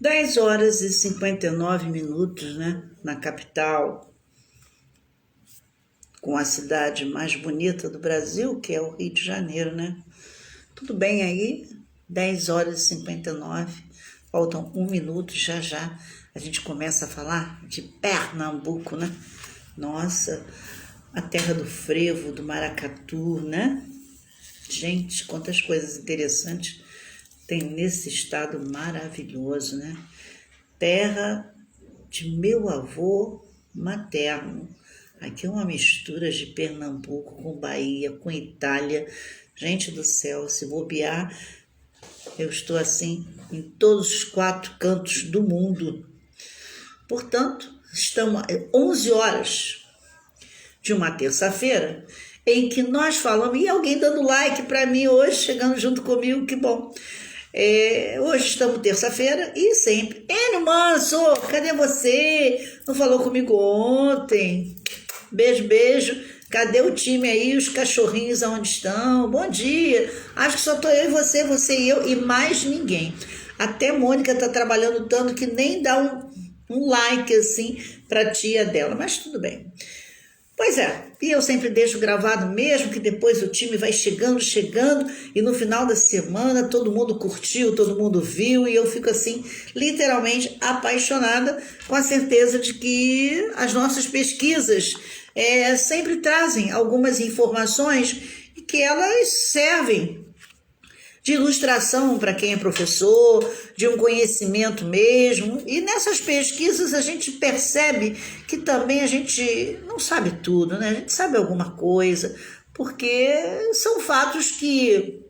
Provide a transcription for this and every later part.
10h59, né? Na capital, com a cidade mais bonita do Brasil, que é o Rio de Janeiro, né? Tudo bem aí? 10h59, faltam 1 minuto, já a gente começa a falar de Pernambuco, né? Nossa, a terra do frevo, do maracatu, né? Gente, quantas coisas interessantes tem nesse estado maravilhoso, né? Terra de meu avô materno. Aqui é uma mistura de Pernambuco com Bahia, com Itália. Gente do céu, se bobear, eu estou assim em todos os 4 cantos do mundo. Portanto, estamos 11 horas de uma terça-feira em que nós falamos, e alguém dando like para mim hoje, chegando junto comigo, que bom. Hoje estamos terça-feira e sempre. Enio Manso, cadê você? Não falou comigo ontem? Beijo, beijo. Cadê o time aí, os cachorrinhos aonde estão? Bom dia. Acho que só tô eu e você e eu e mais ninguém. Até Mônica tá trabalhando tanto que nem dá um like assim pra tia dela, mas tudo bem. Pois é, e eu sempre deixo gravado mesmo, que depois o time vai chegando, e no final da semana todo mundo curtiu, todo mundo viu, e eu fico assim, literalmente apaixonada, com a certeza de que as nossas pesquisas sempre trazem algumas informações e que elas servem de ilustração para quem é professor, de um conhecimento mesmo. E nessas pesquisas a gente percebe que também a gente não sabe tudo, né? A gente sabe alguma coisa, porque são fatos que,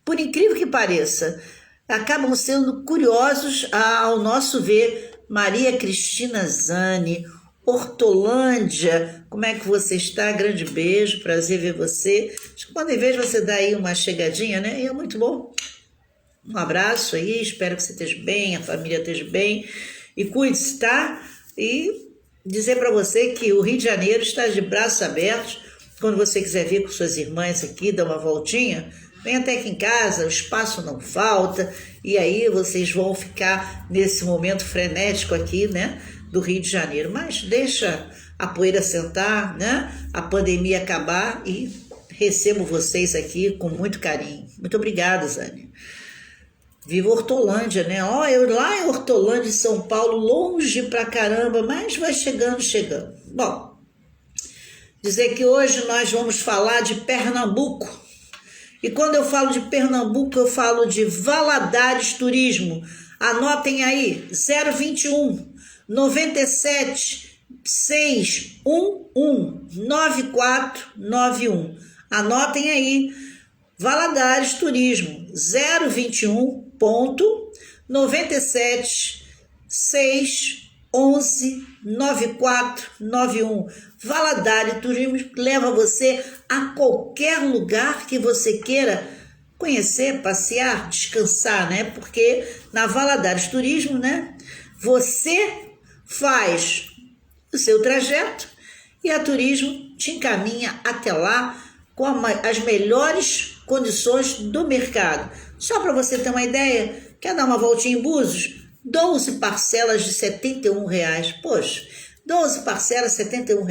por incrível que pareça, acabam sendo curiosos ao nosso ver. Maria Cristina Zani, Hortolândia, como é que você está? Grande beijo, prazer ver você. Acho que quando em vez você dar aí uma chegadinha, né? E é muito bom. Um abraço aí, espero que você esteja bem, a família esteja bem. E cuide-se, tá? E dizer para você que o Rio de Janeiro está de braços abertos. Quando você quiser vir com suas irmãs aqui, dar uma voltinha, vem até aqui em casa, o espaço não falta. E aí vocês vão ficar nesse momento frenético aqui, né? Do Rio de Janeiro, mas deixa a poeira sentar, né? A pandemia acabar e recebo vocês aqui com muito carinho. Muito obrigada, Zane. Viva Hortolândia, né? Eu lá em Hortolândia, em São Paulo, longe pra caramba, mas vai chegando. Bom, dizer que hoje nós vamos falar de Pernambuco. E quando eu falo de Pernambuco, eu falo de Valadares Turismo. Anotem aí, 021 97 611 9491. Anotem aí, Valadares Turismo, 021.97 611 9491. Valadares Turismo leva você a qualquer lugar que você queira conhecer, passear, descansar, né? Porque na Valadares Turismo, né? Você faz o seu trajeto e a Turismo te encaminha até lá com as melhores condições do mercado. Só para você ter uma ideia, quer dar uma voltinha em Búzios? 12 parcelas de R$ 71. Poxa, 12 parcelas, R$ 71.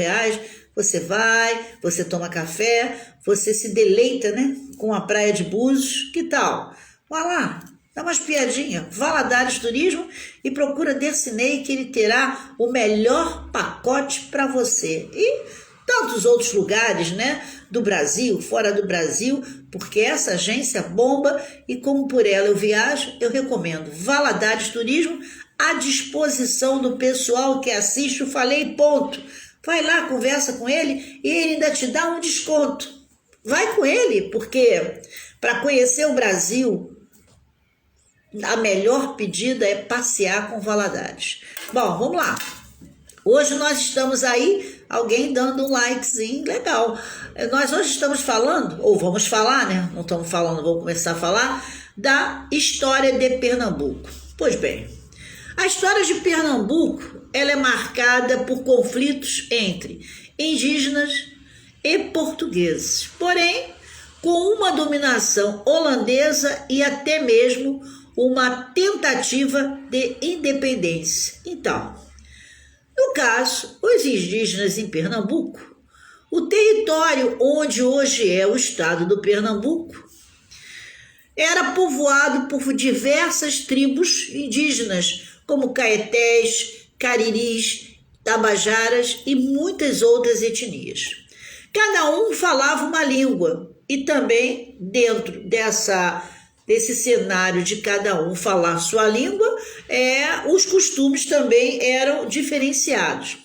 Você vai, você toma café, você se deleita, né? Com a praia de Búzios. Que tal? Vai lá. Dá umas piadinhas, Valadares Turismo e procura Dercinei que ele terá o melhor pacote para você. E tantos outros lugares, né, do Brasil, fora do Brasil, porque essa agência bomba e como por ela eu viajo, eu recomendo Valadares Turismo à disposição do pessoal que assiste o Falei Ponto. Vai lá, conversa com ele e ele ainda te dá um desconto. Vai com ele, porque para conhecer o Brasil, a melhor pedida é passear com Valadares. Bom, vamos lá. Hoje nós estamos aí, alguém dando um likezinho, legal. Nós hoje estamos falando, ou vamos falar, né? Não estamos falando, vamos começar a falar, da história de Pernambuco. Pois bem, a história de Pernambuco, ela é marcada por conflitos entre indígenas e portugueses. Porém, com uma dominação holandesa e até mesmo uma tentativa de independência. Então, no caso, os indígenas em Pernambuco, o território onde hoje é o estado do Pernambuco, era povoado por diversas tribos indígenas, como caetés, cariris, tabajaras e muitas outras etnias. Cada um falava uma língua e também dentro desse cenário de cada um falar sua língua, os costumes também eram diferenciados.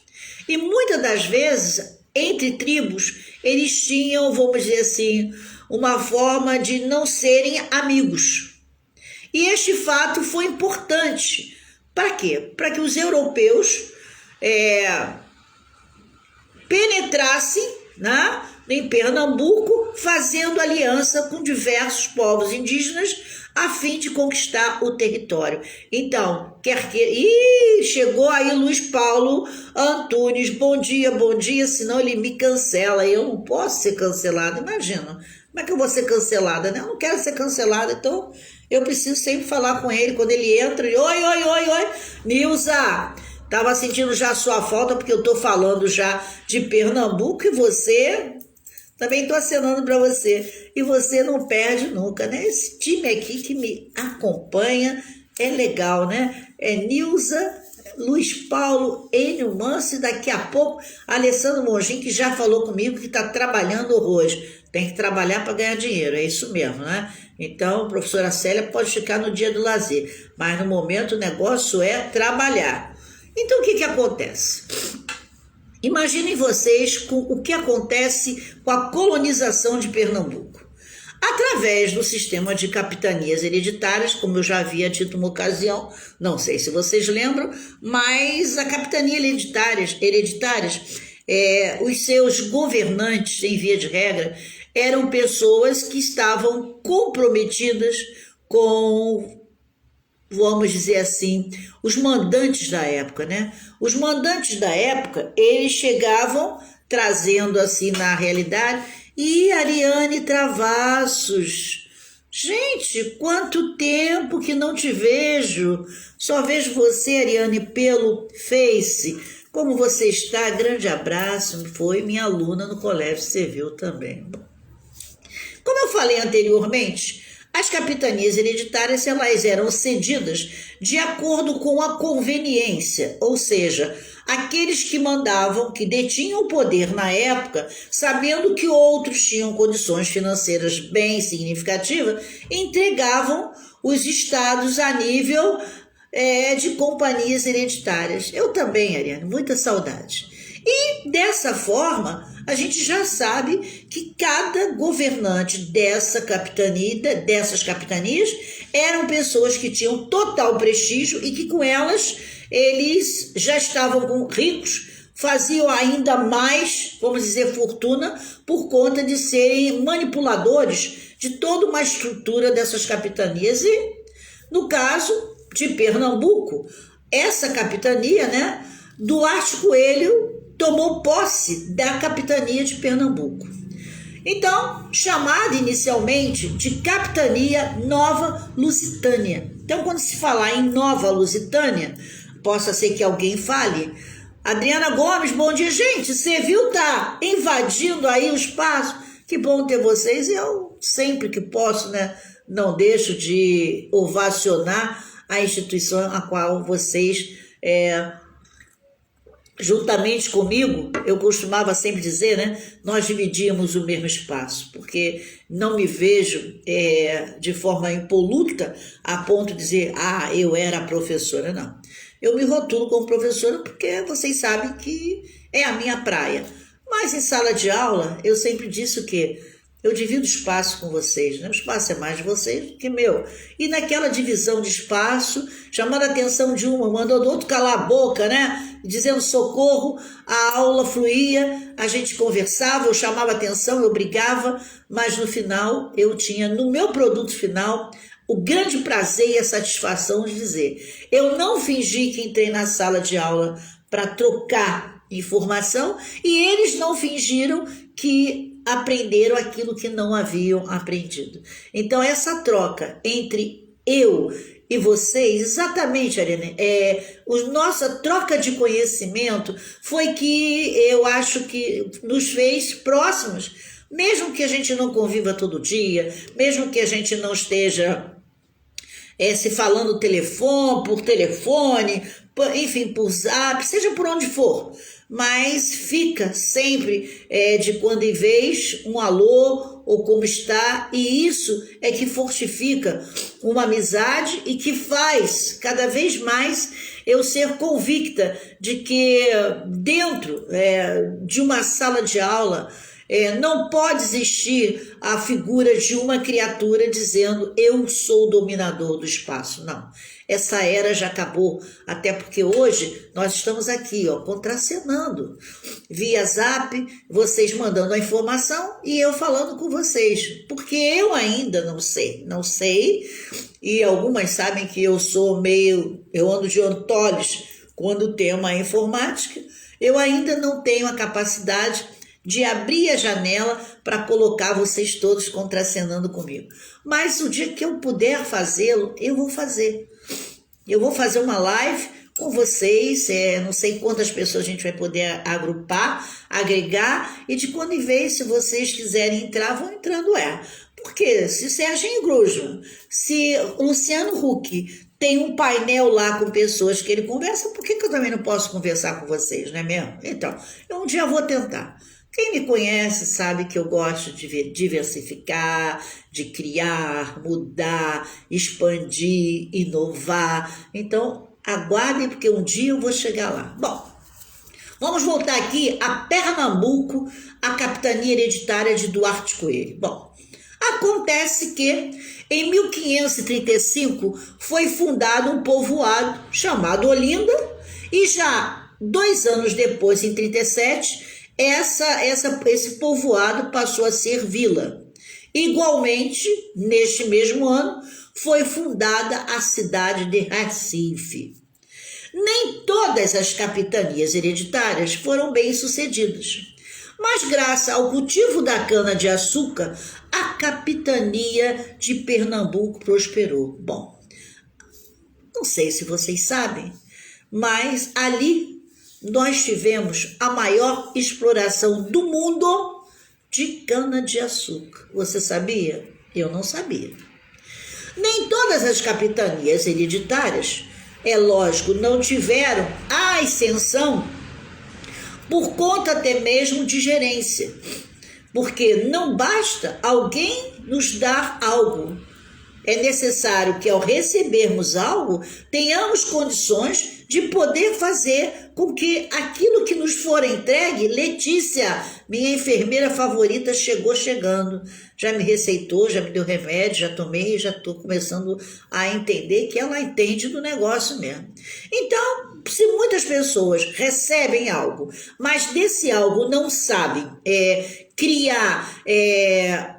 E muitas das vezes, entre tribos, eles tinham, vamos dizer assim, uma forma de não serem amigos. E este fato foi importante. Para quê? Para que os europeus penetrassem, né, em Pernambuco, fazendo aliança com diversos povos indígenas a fim de conquistar o território. Então, chegou aí Luiz Paulo Antunes, bom dia, senão ele me cancela, eu não posso ser cancelada, imagina, como é que eu vou ser cancelada, né? Eu não quero ser cancelada, então eu preciso sempre falar com ele quando ele entra, e oi, Nilza, tava sentindo já a sua falta, porque eu tô falando já de Pernambuco, e você... Também estou acenando para você. E você não perde nunca, né? Esse time aqui que me acompanha é legal, né? É Nilza, Luiz Paulo, Enio Manso e daqui a pouco Alessandro Mongin, que já falou comigo que está trabalhando hoje. Tem que trabalhar para ganhar dinheiro, é isso mesmo, né? Então, a professora Célia pode ficar no dia do lazer. Mas no momento o negócio é trabalhar. Então, o que acontece? Imaginem vocês o que acontece com a colonização de Pernambuco. Através do sistema de capitanias hereditárias, como eu já havia dito uma ocasião, não sei se vocês lembram, mas a capitania hereditárias, os seus governantes, em via de regra, eram pessoas que estavam comprometidas com, vamos dizer assim, os mandantes da época, né? Os mandantes da época, eles chegavam trazendo assim na realidade, e Ariane Travassos, gente, quanto tempo que não te vejo, só vejo você, Ariane, pelo Face, como você está, grande abraço, foi minha aluna no Colégio Civil também. Como eu falei anteriormente, as capitanias hereditárias elas eram cedidas de acordo com a conveniência, ou seja, aqueles que mandavam, que detinham o poder na época, sabendo que outros tinham condições financeiras bem significativas, entregavam os estados a nível de companhias hereditárias. Eu também, Ariane, muita saudade. E dessa forma, a gente já sabe que cada governante dessas capitanias eram pessoas que tinham total prestígio e que com elas eles já estavam ricos, faziam ainda mais, vamos dizer, fortuna, por conta de serem manipuladores de toda uma estrutura dessas capitanias. E, no caso de Pernambuco, essa capitania, né, Duarte Coelho tomou posse da capitania de Pernambuco. Então, chamada inicialmente de Capitania Nova Lusitânia. Então, quando se falar em Nova Lusitânia, possa ser que alguém fale, Adriana Gomes, bom dia, gente, você viu, tá invadindo aí o espaço, que bom ter vocês, e eu sempre que posso, né, não deixo de ovacionar a instituição a qual vocês juntamente comigo, eu costumava sempre dizer, né, nós dividíamos o mesmo espaço, porque não me vejo de forma impoluta a ponto de dizer, eu era a professora, não. Eu me rotulo como professora porque vocês sabem que é a minha praia. Mas em sala de aula, eu sempre disse o quê? Eu divido espaço com vocês, né? O espaço é mais de vocês do que meu. E naquela divisão de espaço, chamando a atenção de uma, mandando outro calar a boca, né? Dizendo socorro, a aula fluía, a gente conversava, eu chamava atenção, eu brigava, mas no final eu tinha, no meu produto final, o grande prazer e a satisfação de dizer, eu não fingi que entrei na sala de aula para trocar informação e eles não fingiram que aprenderam aquilo que não haviam aprendido. Então, essa troca entre eu e vocês, exatamente, Ariane, nossa troca de conhecimento foi que eu acho que nos fez próximos, mesmo que a gente não conviva todo dia, mesmo que a gente não esteja se falando por telefone, enfim, por zap, seja por onde for, mas fica sempre de quando em vez um alô ou como está, e isso é que fortifica uma amizade e que faz cada vez mais eu ser convicta de que dentro de uma sala de aula não pode existir a figura de uma criatura dizendo eu sou o dominador do espaço. Não, essa era já acabou, até porque hoje nós estamos aqui, contracenando via zap, vocês mandando a informação e eu falando com vocês, porque eu ainda não sei, e algumas sabem que eu ando de Antoles quando o tema é informática, eu ainda não tenho a capacidade de abrir a janela para colocar vocês todos contracenando comigo. Mas o dia que eu puder fazê-lo, eu vou fazer. Eu vou fazer uma live com vocês, não sei quantas pessoas a gente vai poder agrupar, agregar, e de quando em vez, se vocês quiserem entrar, vão entrando. Porque se Serginho Grosman, se Luciano Huck tem um painel lá com pessoas que ele conversa, por que eu também não posso conversar com vocês, não é mesmo? Então, um dia eu vou tentar. Quem me conhece sabe que eu gosto de diversificar, de criar, mudar, expandir, inovar. Então, aguardem, porque um dia eu vou chegar lá. Bom, vamos voltar aqui a Pernambuco, a capitania hereditária de Duarte Coelho. Bom, acontece que em 1535 foi fundado um povoado chamado Olinda e já 2 anos depois, em 37, esse povoado passou a ser vila. Igualmente, neste mesmo ano, foi fundada a cidade de Recife. Nem todas as capitanias hereditárias foram bem-sucedidas, mas graças ao cultivo da cana-de-açúcar, a capitania de Pernambuco prosperou. Bom, não sei se vocês sabem, mas ali nós tivemos a maior exploração do mundo de cana-de-açúcar. Você sabia? Eu não sabia. Nem todas as capitanias hereditárias, lógico, não tiveram a ascensão por conta até mesmo de gerência. Porque não basta alguém nos dar algo. É necessário que ao recebermos algo, tenhamos condições de poder fazer com que aquilo que nos for entregue, Letícia, minha enfermeira favorita, chegando, já me receitou, já me deu remédio, já tomei, já estou começando a entender que ela entende do negócio mesmo. Então, se muitas pessoas recebem algo, mas desse algo não sabem criar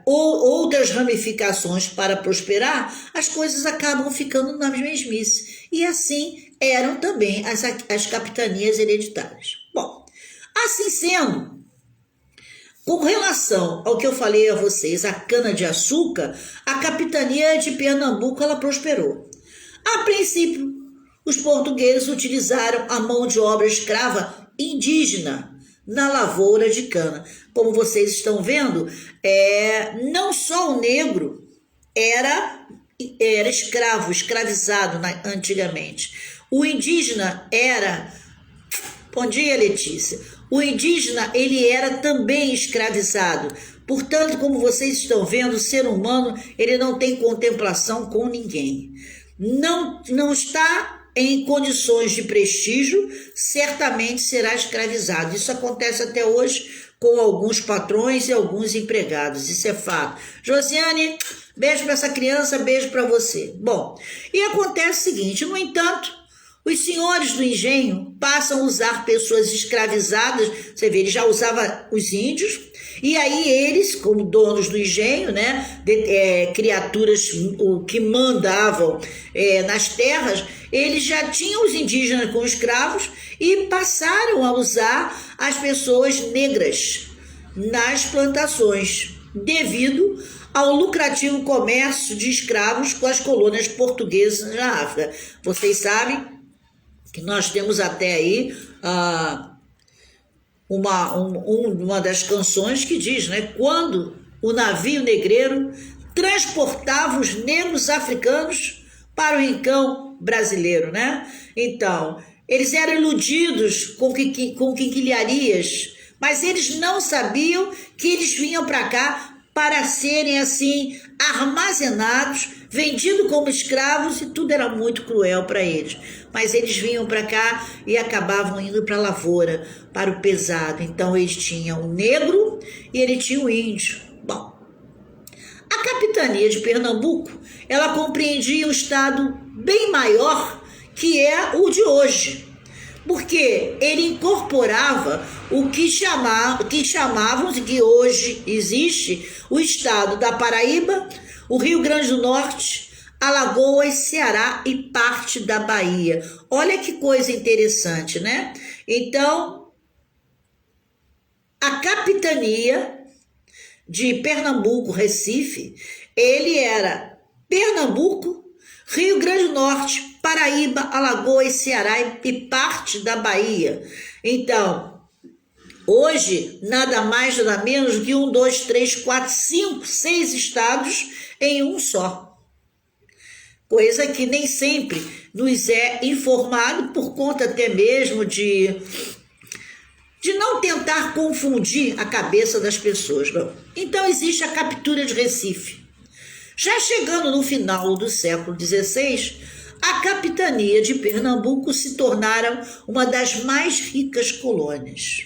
outras ramificações para prosperar, as coisas acabam ficando na mesmice. E assim eram também as capitanias hereditárias. Bom, assim sendo, com relação ao que eu falei a vocês, a cana-de-açúcar, a capitania de Pernambuco ela prosperou. A princípio, os portugueses utilizaram a mão de obra escrava indígena na lavoura de cana. Como vocês estão vendo, não só o negro era escravizado antigamente. O indígena era... Bom dia, Letícia. O indígena, ele era também escravizado. Portanto, como vocês estão vendo, o ser humano, ele não tem contemplação com ninguém. Não está em condições de prestígio, certamente será escravizado. Isso acontece até hoje com alguns patrões e alguns empregados. Isso é fato. Josiane, beijo para essa criança, beijo para você. Bom, e acontece o seguinte, no entanto, os senhores do engenho passam a usar pessoas escravizadas, você vê, ele já usava os índios, e aí eles, como donos do engenho, né, criaturas que mandavam nas terras, eles já tinham os indígenas como escravos e passaram a usar as pessoas negras nas plantações. devido ao lucrativo comércio de escravos com as colônias portuguesas na África. Vocês sabem que nós temos até aí uma das canções que diz, né, quando o navio negreiro transportava os negros africanos para o rincão brasileiro, né? Então, eles eram iludidos com quinquilharias, mas eles não sabiam que eles vinham para cá para serem assim armazenados, vendidos como escravos, e tudo era muito cruel para eles. Mas eles vinham para cá e acabavam indo para a lavoura, para o pesado. Então eles tinham o negro e ele tinha o índio. Bom, a capitania de Pernambuco, ela compreendia um estado bem maior que é o de hoje, porque ele incorporava o que chamávamos, e que hoje existe, o estado da Paraíba, o Rio Grande do Norte, Alagoas, Ceará e parte da Bahia. Olha que coisa interessante, né? Então, a capitania de Pernambuco, Recife, ele era Pernambuco, Rio Grande do Norte, Paraíba, Alagoas, Ceará e parte da Bahia. Então, hoje, nada mais, nada menos do que 1, 2, 3, 4, 5, 6 estados em um só. Coisa que nem sempre nos é informado por conta até mesmo de não tentar confundir a cabeça das pessoas. Não. Então, existe a captura de Recife. Já chegando no final do século XVI, a capitania de Pernambuco se tornara uma das mais ricas colônias.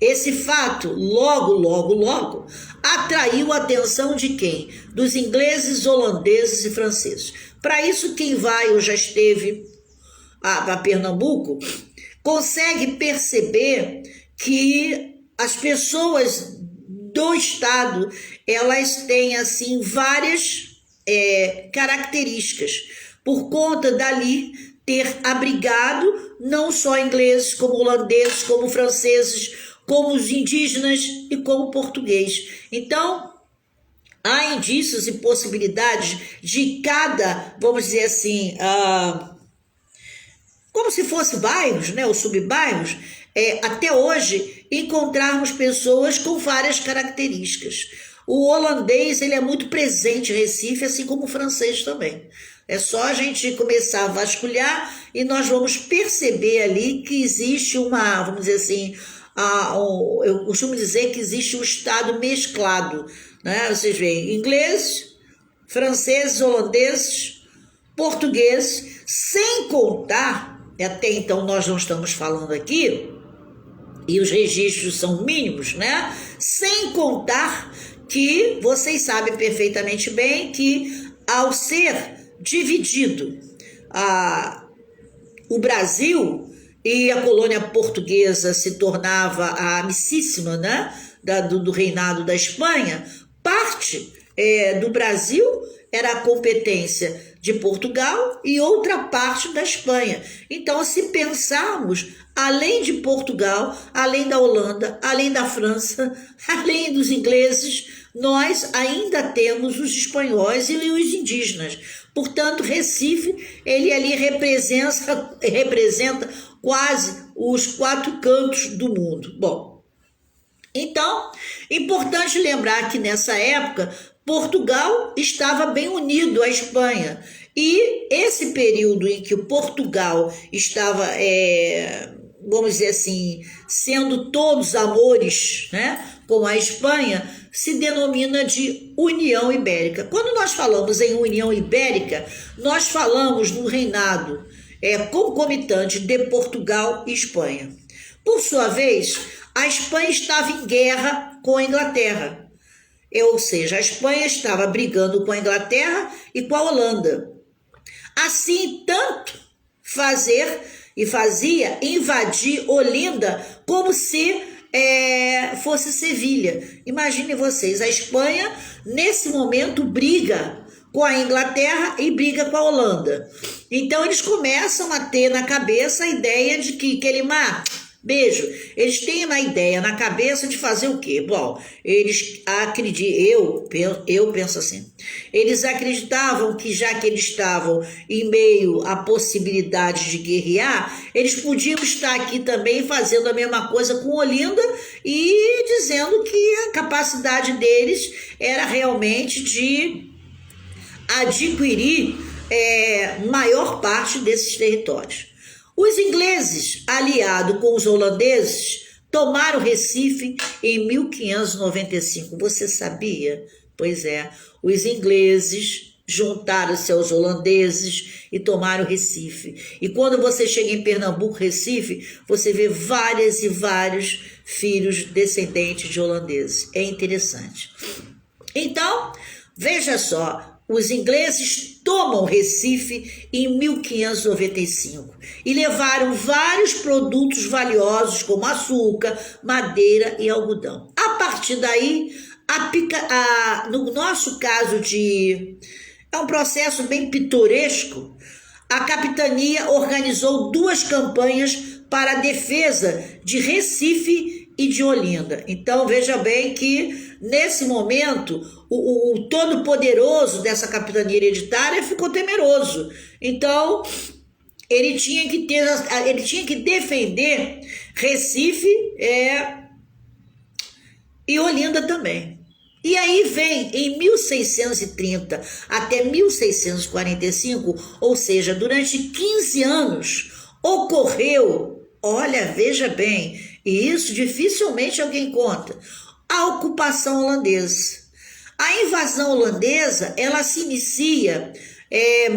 Esse fato, logo, atraiu a atenção de quem? Dos ingleses, holandeses e franceses. Para isso, quem vai ou já esteve a Pernambuco consegue perceber que as pessoas do estado, elas têm assim várias características, por conta dali ter abrigado não só ingleses, como holandeses, como franceses, como os indígenas e como português. Então, há indícios e possibilidades de cada, vamos dizer assim, como se fosse bairros, né, ou subbairros, até hoje encontrarmos pessoas com várias características. O holandês, ele é muito presente em Recife, assim como o francês também. É só a gente começar a vasculhar e nós vamos perceber ali que existe uma, vamos dizer assim, eu costumo dizer que existe um estado mesclado, né? Vocês veem ingleses, franceses, holandeses, portugueses, sem contar, até então nós não estamos falando aqui, e os registros são mínimos, né? Sem contar que vocês sabem perfeitamente bem que ao ser dividido o Brasil e a colônia portuguesa se tornava a amicíssima, né, do reinado da Espanha, parte do Brasil era a competência de Portugal e outra parte da Espanha. Então, se pensarmos, além de Portugal, além da Holanda, além da França, além dos ingleses, nós ainda temos os espanhóis e os indígenas. Portanto, Recife, ele ali representa quase os 4 cantos do mundo. Bom, então, importante lembrar que nessa época, Portugal estava bem unido à Espanha. E esse período em que o Portugal estava, vamos dizer assim, sendo todos amores, né, com a Espanha, se denomina de União Ibérica. Quando nós falamos em União Ibérica, nós falamos no reinado concomitante de Portugal e Espanha. Por sua vez, a Espanha estava em guerra com a Inglaterra. Ou seja, a Espanha estava brigando com a Inglaterra e com a Holanda. Assim, tanto fazia invadir Olinda como se fosse Sevilha. Imaginem vocês, a Espanha, nesse momento, briga com a Inglaterra e briga com a Holanda. Então, eles começam a ter na cabeça a ideia de que, Quelimar, Beijo. Eles têm uma ideia na cabeça de fazer o quê? Bom, eles acreditam, eu penso assim, eles acreditavam que já que eles estavam em meio à possibilidade de guerrear, eles podiam estar aqui também fazendo a mesma coisa com Olinda e dizendo que a capacidade deles era realmente de adquirir maior parte desses territórios. Os ingleses, aliados com os holandeses, tomaram Recife em 1595. Você sabia? Pois é, os ingleses juntaram-se aos holandeses e tomaram Recife. E quando você chega em Pernambuco, Recife, você vê várias e vários filhos descendentes de holandeses. É interessante. Então, veja só, os ingleses tomam Recife em 1595 e levaram vários produtos valiosos como açúcar, madeira e algodão. A partir daí, no nosso caso é um processo bem pitoresco, a capitania organizou 2 campanhas para a defesa de Recife e de Olinda. Então, veja bem que, nesse momento, o todo-poderoso dessa capitania hereditária ficou temeroso. Então, ele tinha que defender Recife e Olinda também. E aí vem, em 1630 até 1645, ou seja, durante 15 anos, ocorreu, olha, veja bem, e isso dificilmente alguém conta, a ocupação holandesa. A invasão holandesa, ela se inicia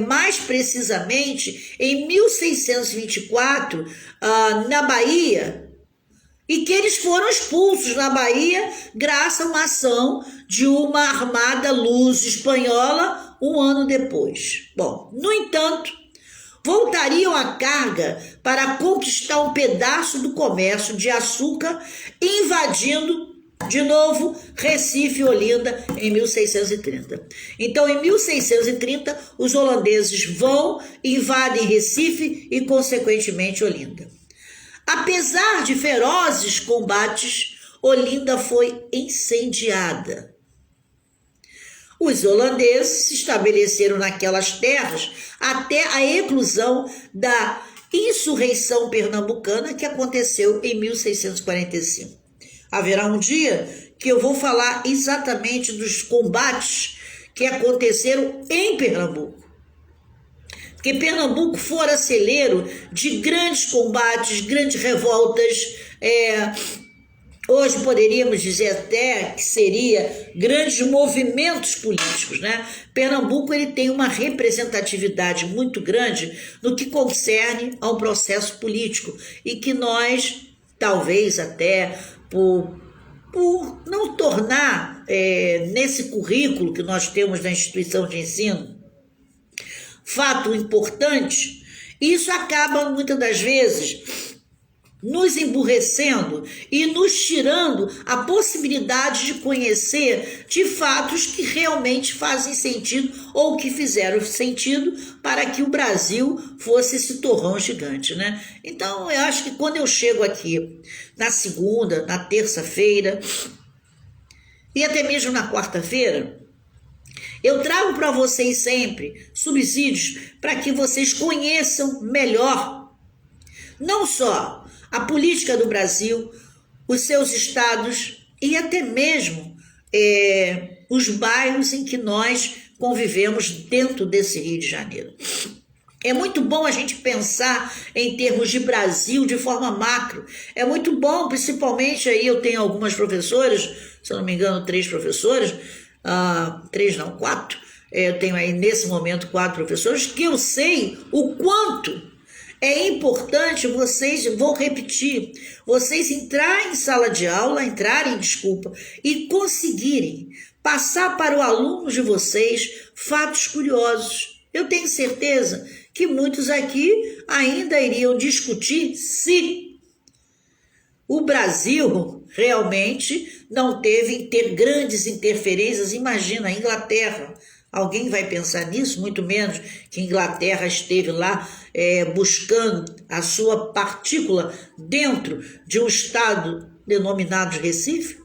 mais precisamente em 1624, na Bahia, e que eles foram expulsos na Bahia graças a uma ação de uma armada luso espanhola um ano depois. Bom, no entanto, voltariam à carga para conquistar um pedaço do comércio de açúcar, invadindo de novo Recife e Olinda em 1630. Então, em 1630, os holandeses invadem Recife e, consequentemente, Olinda. Apesar de ferozes combates, Olinda foi incendiada. Os holandeses se estabeleceram naquelas terras até a eclosão da insurreição pernambucana que aconteceu em 1645. Haverá um dia que eu vou falar exatamente dos combates que aconteceram em Pernambuco. Porque Pernambuco fora celeiro de grandes combates, grandes revoltas, hoje poderíamos dizer até que seria grandes movimentos políticos, né? Pernambuco ele tem uma representatividade muito grande no que concerne ao processo político e que nós, talvez até por não tornar nesse currículo que nós temos na instituição de ensino, fato importante, isso acaba muitas das vezes nos emburrecendo e nos tirando a possibilidade de conhecer de fatos que realmente fazem sentido ou que fizeram sentido para que o Brasil fosse esse torrão gigante, né? Então, eu acho que quando eu chego aqui na segunda, na terça-feira e até mesmo na quarta-feira, eu trago para vocês sempre subsídios para que vocês conheçam melhor, não só a política do Brasil, os seus estados e até mesmo os bairros em que nós convivemos dentro desse Rio de Janeiro. É muito bom a gente pensar em termos de Brasil de forma macro. É muito bom, principalmente aí eu tenho algumas professoras, se eu não me engano 3 professoras, 3 não, 4, eu tenho aí nesse momento 4 professores, que eu sei o quanto é importante vou repetir, vocês entrarem em sala de aula, e conseguirem passar para o aluno de vocês fatos curiosos. Eu tenho certeza que muitos aqui ainda iriam discutir se o Brasil realmente não ter grandes interferências. Imagina a Inglaterra, Alguém vai pensar nisso? Muito menos que a Inglaterra esteve lá buscando a sua partícula dentro de um estado denominado Recife?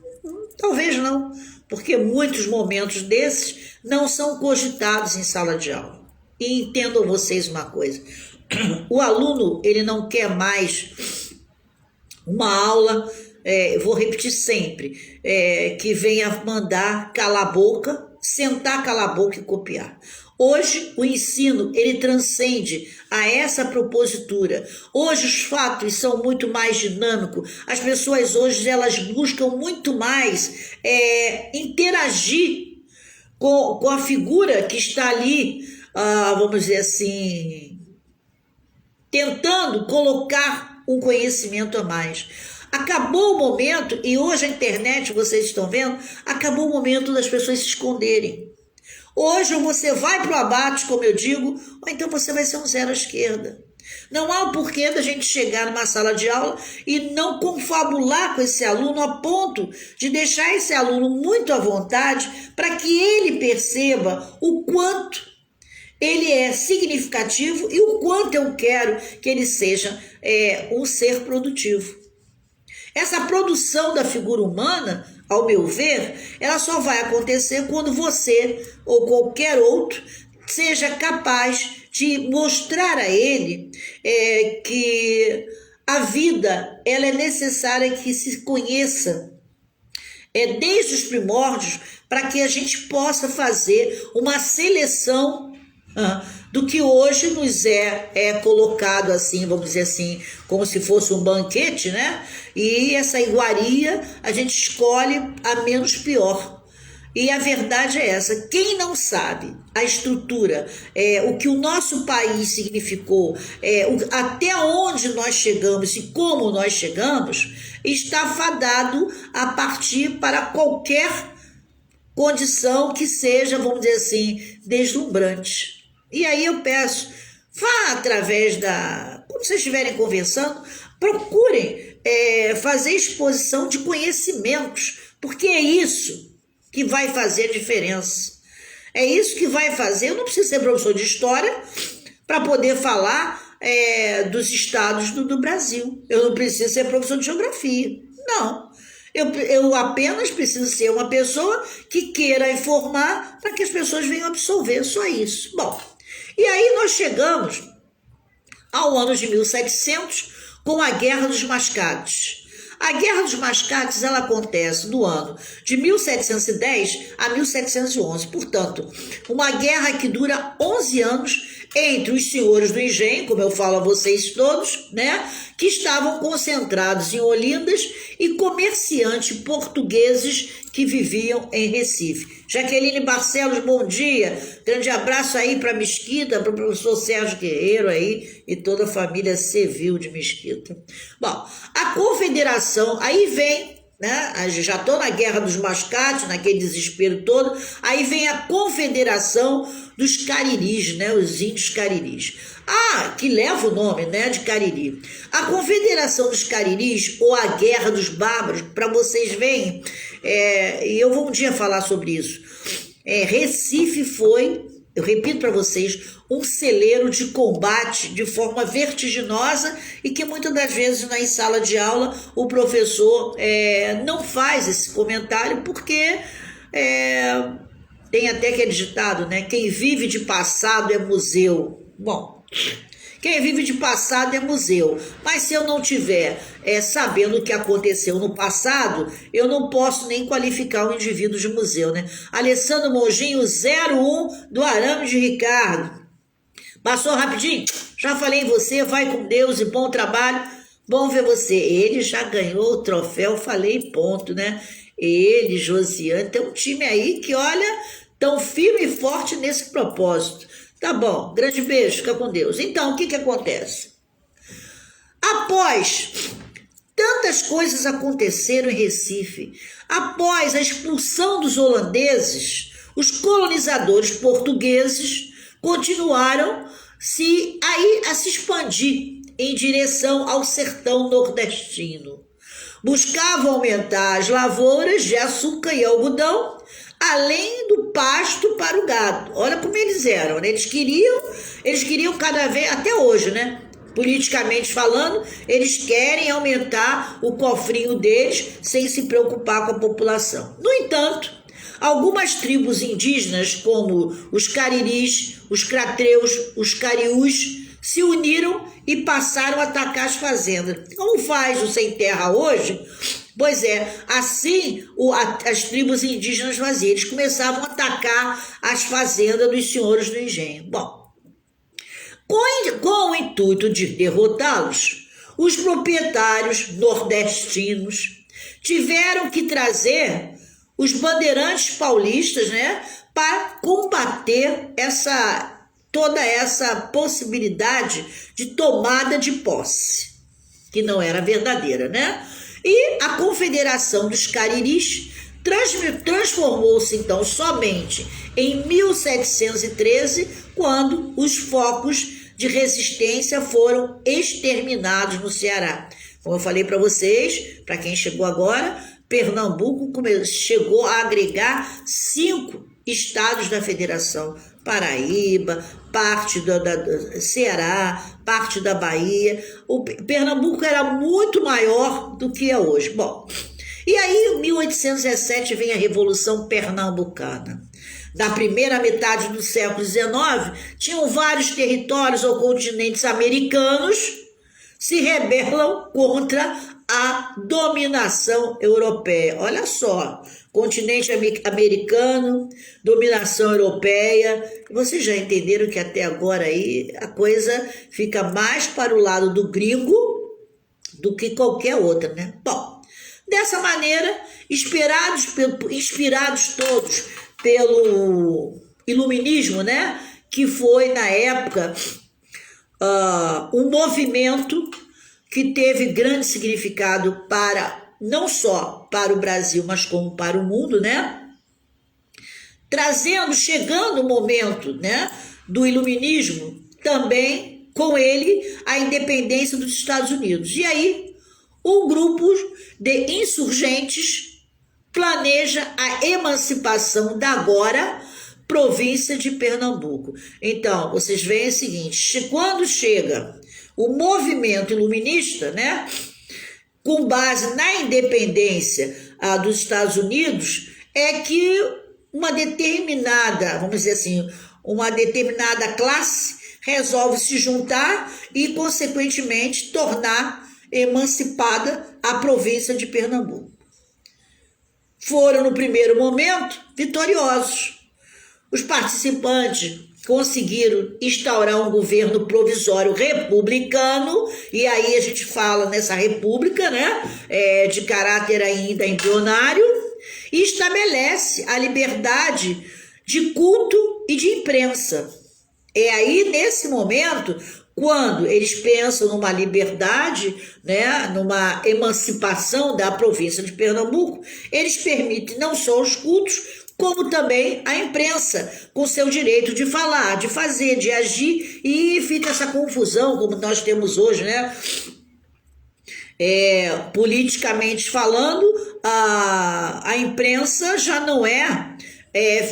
Talvez não, porque muitos momentos desses não são cogitados em sala de aula. E entendam vocês uma coisa, o aluno ele não quer mais uma aula, vou repetir sempre, que venha mandar calar a boca, sentar, calar a boca e copiar. Hoje o ensino ele transcende a essa propositura. Hoje os fatos são muito mais dinâmicos. As pessoas hoje elas buscam muito mais interagir com a figura que está ali, vamos dizer assim, tentando colocar um conhecimento a mais. Acabou o momento, e hoje a internet, vocês estão vendo, acabou o momento das pessoas se esconderem. Hoje você vai para o abate, como eu digo, ou então você vai ser um zero à esquerda. Não há o porquê da gente chegar numa sala de aula e não confabular com esse aluno a ponto de deixar esse aluno muito à vontade para que ele perceba o quanto ele é significativo e o quanto eu quero que ele seja um ser produtivo. Essa produção da figura humana, ao meu ver, ela só vai acontecer quando você ou qualquer outro seja capaz de mostrar a ele que a vida ela é necessária que se conheça desde os primórdios para que a gente possa fazer uma seleção do que hoje nos é colocado assim, vamos dizer assim, como se fosse um banquete, né? E essa iguaria a gente escolhe a menos pior. E a verdade é essa, quem não sabe a estrutura, o que o nosso país significou, até onde nós chegamos e como nós chegamos, está fadado a partir para qualquer condição que seja, vamos dizer assim, deslumbrante. E aí eu peço, vá através quando vocês estiverem conversando, procurem fazer exposição de conhecimentos, porque é isso que vai fazer a diferença. É isso que vai fazer. Eu não preciso ser professor de história para poder falar dos estados do Brasil. Eu não preciso ser professor de geografia. Não. Eu apenas preciso ser uma pessoa que queira informar para que as pessoas venham absorver. Só isso. Bom, e aí nós chegamos ao ano de 1700 com a Guerra dos Mascates. A Guerra dos Mascates ela acontece no ano de 1710 a 1711, portanto, uma guerra que dura 11 anos entre os senhores do engenho, como eu falo a vocês todos, né, que estavam concentrados em Olindas e comerciantes portugueses que viviam em Recife. Jaqueline Barcelos, bom dia, grande abraço aí para Mesquita, para o professor Sérgio Guerreiro aí e toda a família civil de Mesquita. Bom, a confederação, aí vem, né, já estou na Guerra dos Mascates, naquele desespero todo, aí vem a confederação dos Cariris, né, os índios Cariris. Que leva o nome, né, de Cariri. A Confederação dos Cariris, ou a Guerra dos Bárbaros, para vocês verem, e eu vou um dia falar sobre isso. Recife foi, eu repito para vocês, um celeiro de combate de forma vertiginosa e que muitas das vezes na sala de aula o professor não faz esse comentário porque tem até aquele ditado, né? Quem vive de passado é museu. Bom, quem vive de passado é museu, mas se eu não tiver sabendo o que aconteceu no passado, eu não posso nem qualificar o indivíduo de museu, né? Alessandro Moginho, 01 do Arame de Ricardo. Passou rapidinho? Já falei em você, vai com Deus e bom trabalho. Bom ver você. Ele já ganhou o troféu, falei ponto, né? Ele, Josiane, tem um time aí que, olha, tão firme e forte nesse propósito. Tá bom, grande beijo, fica com Deus. Então, o que acontece? Após tantas coisas aconteceram em Recife, após a expulsão dos holandeses, os colonizadores portugueses continuaram a se expandir em direção ao sertão nordestino. Buscavam aumentar as lavouras de açúcar e algodão, além do pasto para o gado. Olha como eles eram, né? Eles queriam cada vez, até hoje, né? Politicamente falando, eles querem aumentar o cofrinho deles sem se preocupar com a população. No entanto, algumas tribos indígenas, como os cariris, os cratreus, os cariús, se uniram e passaram a atacar as fazendas. Como faz o sem terra hoje? Pois é, assim as tribos indígenas faziam. Eles começavam a atacar as fazendas dos senhores do engenho. Bom, com o intuito de derrotá-los, os proprietários nordestinos tiveram que trazer os bandeirantes paulistas, né, para combater toda essa possibilidade de tomada de posse, que não era verdadeira, né? E a Confederação dos Cariris transformou-se então somente em 1713, quando os focos de resistência foram exterminados no Ceará. Como eu falei para vocês, para quem chegou agora, Pernambuco chegou a agregar 5 estados da federação: Paraíba, parte do Ceará, parte da Bahia. O Pernambuco era muito maior do que é hoje. Bom, e aí em 1817 vem a Revolução Pernambucana. Na primeira metade do século XIX, tinham vários territórios ou continentes americanos se rebelam contra a dominação europeia. Olha só, continente americano, dominação europeia. Vocês já entenderam que até agora aí a coisa fica mais para o lado do gringo do que qualquer outra, né? Bom, dessa maneira, inspirados todos pelo iluminismo, né? Que foi na época um movimento que teve grande significado não só para o Brasil, mas como para o mundo, né? Chegando o momento, né, do iluminismo, também com ele a independência dos Estados Unidos. E aí, um grupo de insurgentes planeja a emancipação da agora província de Pernambuco. Então, vocês veem o seguinte: quando chega o movimento iluminista, né, com base na independência dos Estados Unidos, é que uma determinada, vamos dizer assim, uma determinada classe resolve se juntar e, consequentemente, tornar emancipada a província de Pernambuco. Foram, no primeiro momento, vitoriosos. Os participantes conseguiram instaurar um governo provisório republicano, e aí a gente fala nessa república, né, de caráter ainda embrionário, e estabelece a liberdade de culto e de imprensa. É aí, nesse momento, quando eles pensam numa liberdade, né, numa emancipação da província de Pernambuco, eles permitem não só os cultos, como também a imprensa, com seu direito de falar, de fazer, de agir, e fica essa confusão, como nós temos hoje, né? Politicamente falando, a imprensa já não é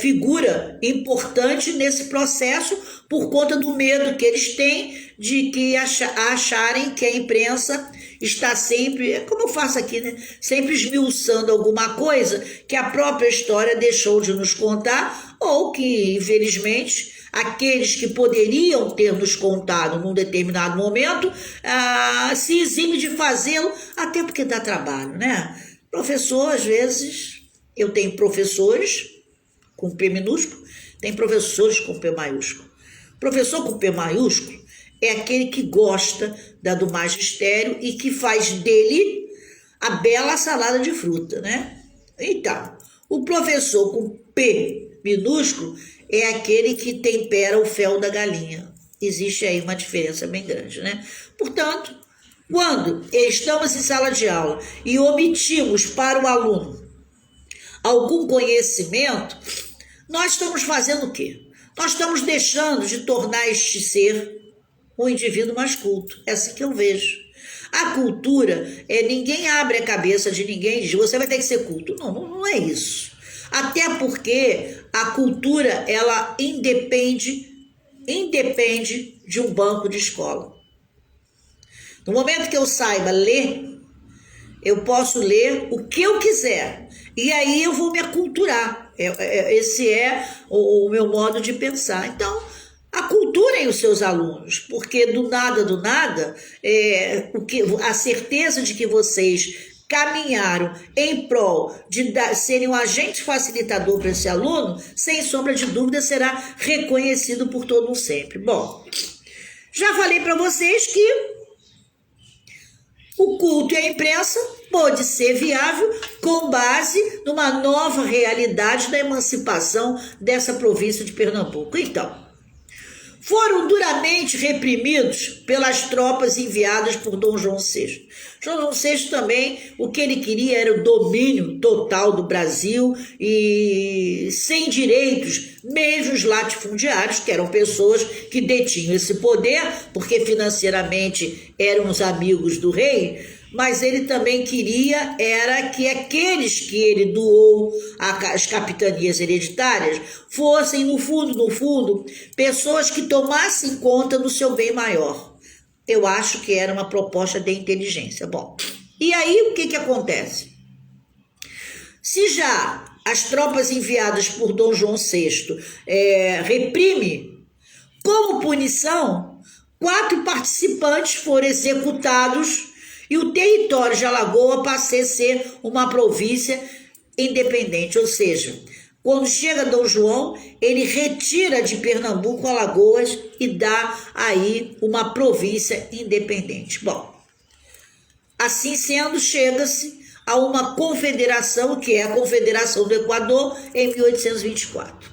figura importante nesse processo, por conta do medo que eles têm de que acharem que a imprensa está sempre, como eu faço aqui, né, sempre esmiuçando alguma coisa que a própria história deixou de nos contar, ou que, infelizmente, aqueles que poderiam ter nos contado num determinado momento se exime de fazê-lo, até porque dá trabalho, né? Professor, às vezes, eu tenho professores com P minúsculo, tem professores com P maiúsculo. Professor com P maiúsculo é aquele que gosta do magistério e que faz dele a bela salada de fruta, né? Então, o professor com P minúsculo é aquele que tempera o fel da galinha. Existe aí uma diferença bem grande, né? Portanto, quando estamos em sala de aula e omitimos para o aluno algum conhecimento, nós estamos fazendo o quê? Nós estamos deixando de tornar este ser o indivíduo mais culto. É assim que eu vejo. A cultura, ninguém abre a cabeça de ninguém e diz, você vai ter que ser culto. Não, não é isso. Até porque a cultura, ela independe de um banco de escola. No momento que eu saiba ler, eu posso ler o que eu quiser. E aí eu vou me aculturar. Esse é o meu modo de pensar. Então, aculturem os seus alunos, porque do nada, a certeza de que vocês caminharam em prol de serem um agente facilitador para esse aluno, sem sombra de dúvida, será reconhecido por todo um sempre. Bom, já falei para vocês que o culto e a imprensa pode ser viável com base numa nova realidade da emancipação dessa província de Pernambuco. Então, foram duramente reprimidos pelas tropas enviadas por Dom João VI. João VI também, o que ele queria era o domínio total do Brasil e sem direitos, mesmo os latifundiários, que eram pessoas que detinham esse poder, porque financeiramente eram os amigos do rei, mas ele também queria era que aqueles que ele doou às capitanias hereditárias fossem, no fundo, pessoas que tomassem conta do seu bem maior. Eu acho que era uma proposta de inteligência. Bom, e aí o que acontece? Se já as tropas enviadas por Dom João VI reprime, como punição, 4 participantes foram executados e o território de Alagoas passa a ser uma província independente, ou seja, quando chega Dom João, ele retira de Pernambuco Alagoas e dá aí uma província independente. Bom, assim sendo, chega-se a uma confederação, que é a Confederação do Equador, em 1824.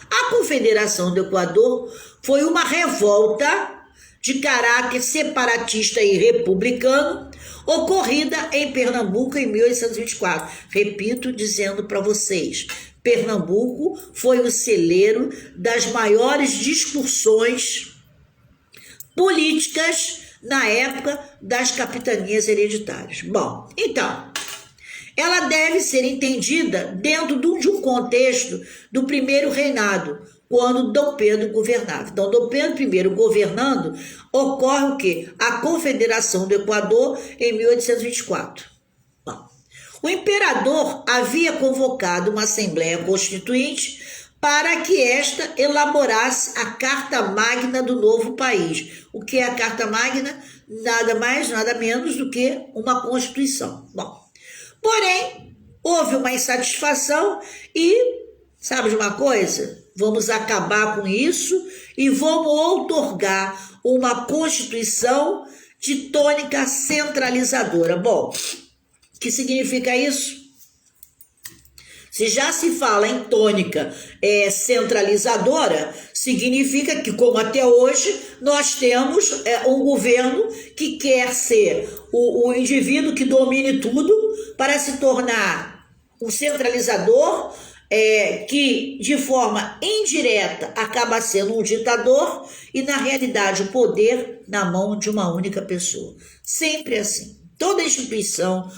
A Confederação do Equador foi uma revolta de caráter separatista e republicano, ocorrida em Pernambuco em 1824. Repito, dizendo para vocês, Pernambuco foi o celeiro das maiores discussões políticas na época das capitanias hereditárias. Bom, então, ela deve ser entendida dentro de um contexto do primeiro reinado, quando Dom Pedro governava. Então, Dom Pedro I governando, ocorre o quê? A Confederação do Equador em 1824. Bom, o imperador havia convocado uma Assembleia Constituinte para que esta elaborasse a Carta Magna do novo país. O que é a Carta Magna? Nada mais, nada menos do que uma Constituição. Bom, porém, houve uma insatisfação e, sabe de uma coisa? Vamos acabar com isso e vamos outorgar uma Constituição de tônica centralizadora. Bom, o que significa isso? Se já se fala em tônica centralizadora, significa que, como até hoje, nós temos um governo que quer ser o indivíduo que domine tudo para se tornar um centralizador que, de forma indireta, acaba sendo um ditador e, na realidade, o poder na mão de uma única pessoa. Sempre assim. Toda instituição,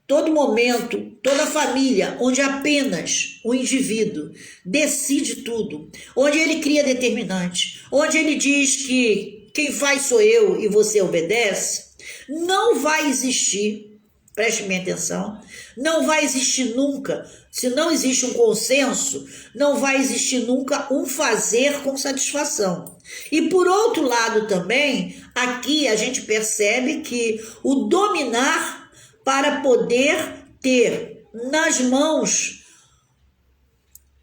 todo momento, toda família, onde apenas o indivíduo decide tudo, onde ele cria determinantes, onde ele diz que quem faz sou eu e você obedece, não vai existir, preste bem atenção, não vai existir nunca, se não existe um consenso, não vai existir nunca um fazer com satisfação. E por outro lado também, aqui a gente percebe que o dominar para poder ter nas mãos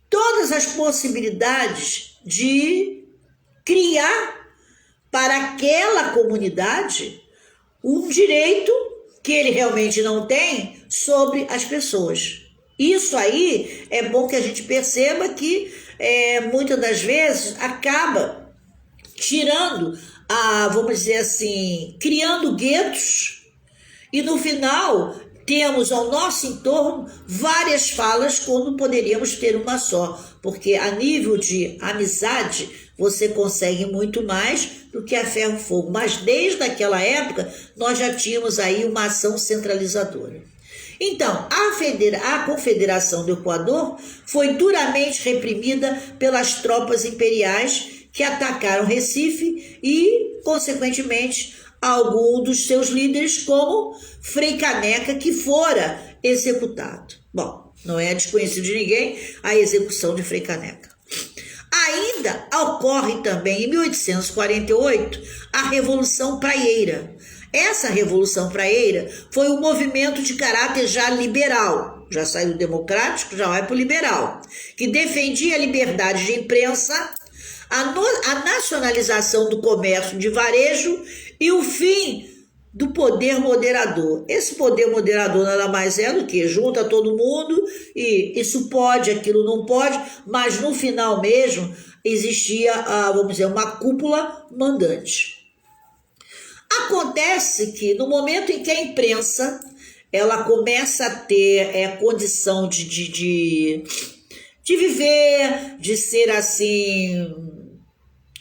todas as possibilidades de criar para aquela comunidade um direito que ele realmente não tem sobre as pessoas. Isso aí é bom que a gente perceba que muitas das vezes acaba tirando, vamos dizer assim, criando guetos. E no final, temos ao nosso entorno várias falas quando poderíamos ter uma só, porque a nível de amizade você consegue muito mais do que a ferro-fogo. Mas desde aquela época, nós já tínhamos aí uma ação centralizadora. Então, a Confederação do Equador foi duramente reprimida pelas tropas imperiais que atacaram Recife e, consequentemente, alguns dos seus líderes, como Frei Caneca, que fora executado. Bom, não é desconhecido de ninguém a execução de Frei Caneca. Ainda ocorre também, em 1848, a Revolução Praieira. Essa Revolução Praieira foi um movimento de caráter já liberal, já saiu do democrático, já vai para o liberal, que defendia a liberdade de imprensa, a nacionalização do comércio de varejo e o fim do poder moderador. Esse poder moderador nada mais é do que junta todo mundo e isso pode, aquilo não pode, mas no final mesmo existia, vamos dizer, uma cúpula mandante. Acontece que no momento em que a imprensa ela começa a ter condição de viver, de ser assim,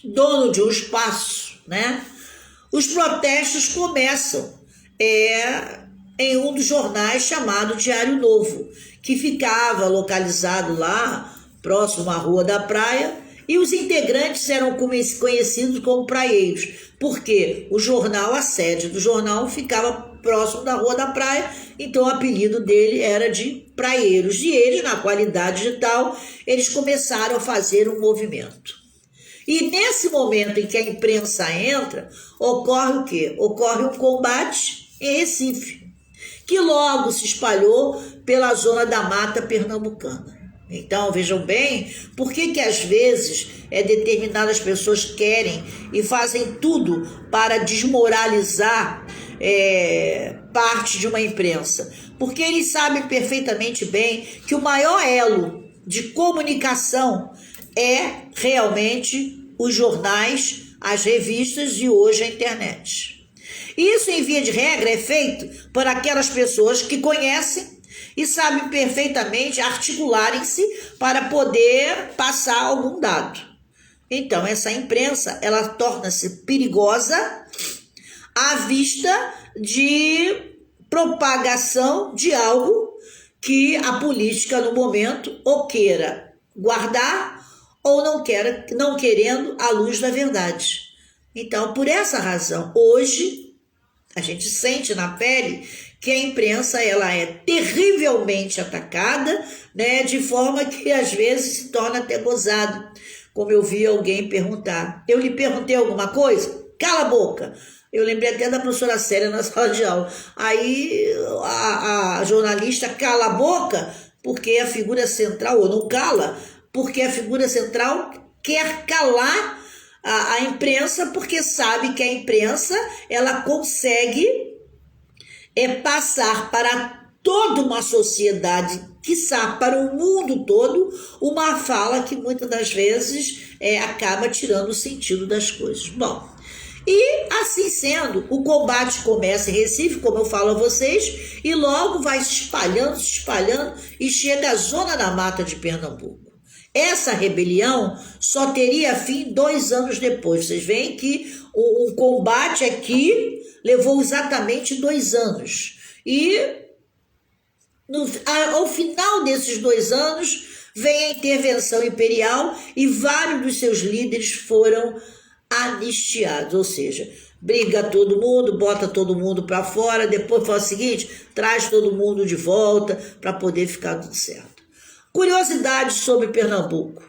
dono de um espaço, né? Os protestos começam em um dos jornais chamado Diário Novo, que ficava localizado lá, próximo à Rua da Praia, e os integrantes eram conhecidos como praieiros, porque o jornal, a sede do jornal, ficava próximo da Rua da Praia, então o apelido dele era de praieiros. E eles, na qualidade de tal, eles começaram a fazer um movimento. E nesse momento em que a imprensa entra, ocorre o quê? Ocorre um combate em Recife, que logo se espalhou pela zona da Mata Pernambucana. Então, vejam bem, por que às vezes determinadas pessoas querem e fazem tudo para desmoralizar parte de uma imprensa? Porque eles sabem perfeitamente bem que o maior elo de comunicação é realmente os jornais, as revistas e hoje a internet. Isso, em via de regra, é feito por aquelas pessoas que conhecem e sabem perfeitamente articularem-se para poder passar algum dado. Então, essa imprensa, ela torna-se perigosa à vista de propagação de algo que a política, no momento, ou queira guardar ou não querendo a luz da verdade. Então, por essa razão, hoje, a gente sente na pele que a imprensa ela é terrivelmente atacada, né, de forma que às vezes se torna até gozado. Como eu vi alguém perguntar, eu lhe perguntei alguma coisa? Cala a boca! Eu lembrei até da professora Célia na sala de aula. Aí a jornalista cala a boca porque a figura central, ou não cala, porque a figura central quer calar a imprensa, porque sabe que a imprensa ela consegue passar para toda uma sociedade, quiçá para o mundo todo, uma fala que muitas das vezes acaba tirando o sentido das coisas. Bom, e assim sendo, o combate começa em Recife, como eu falo a vocês, e logo vai se espalhando e chega à zona da Mata de Pernambuco. Essa rebelião só teria fim 2 anos depois. Vocês veem que o combate aqui levou exatamente 2 anos. E ao final desses 2 anos vem a intervenção imperial e vários dos seus líderes foram anistiados, ou seja, briga todo mundo, bota todo mundo para fora, depois fala o seguinte, traz todo mundo de volta para poder ficar tudo certo. Curiosidade sobre Pernambuco.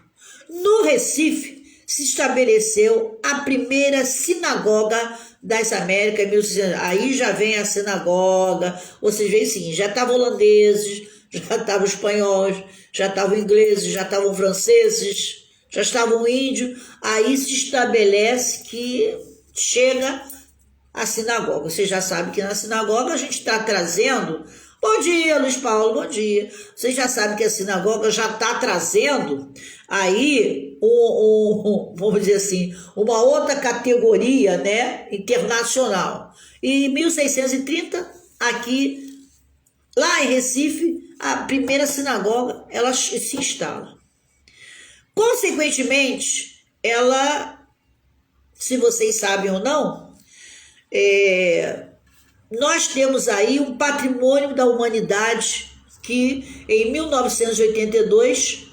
No Recife se estabeleceu a primeira sinagoga das Américas em 1600. Aí já vem a sinagoga, ou seja, vem assim, já estavam holandeses, já estavam espanhóis, já estavam ingleses, já estavam franceses, já estavam índios. Aí se estabelece que chega a sinagoga. Você já sabe que na sinagoga a gente está trazendo... Bom dia, Luiz Paulo, bom dia. Vocês já sabem que a sinagoga já está trazendo aí, vamos dizer assim, uma outra categoria, né, internacional. E em 1630, aqui, lá em Recife, a primeira sinagoga, ela se instala. Consequentemente, ela, se vocês sabem ou não, nós temos aí um patrimônio da humanidade que em 1982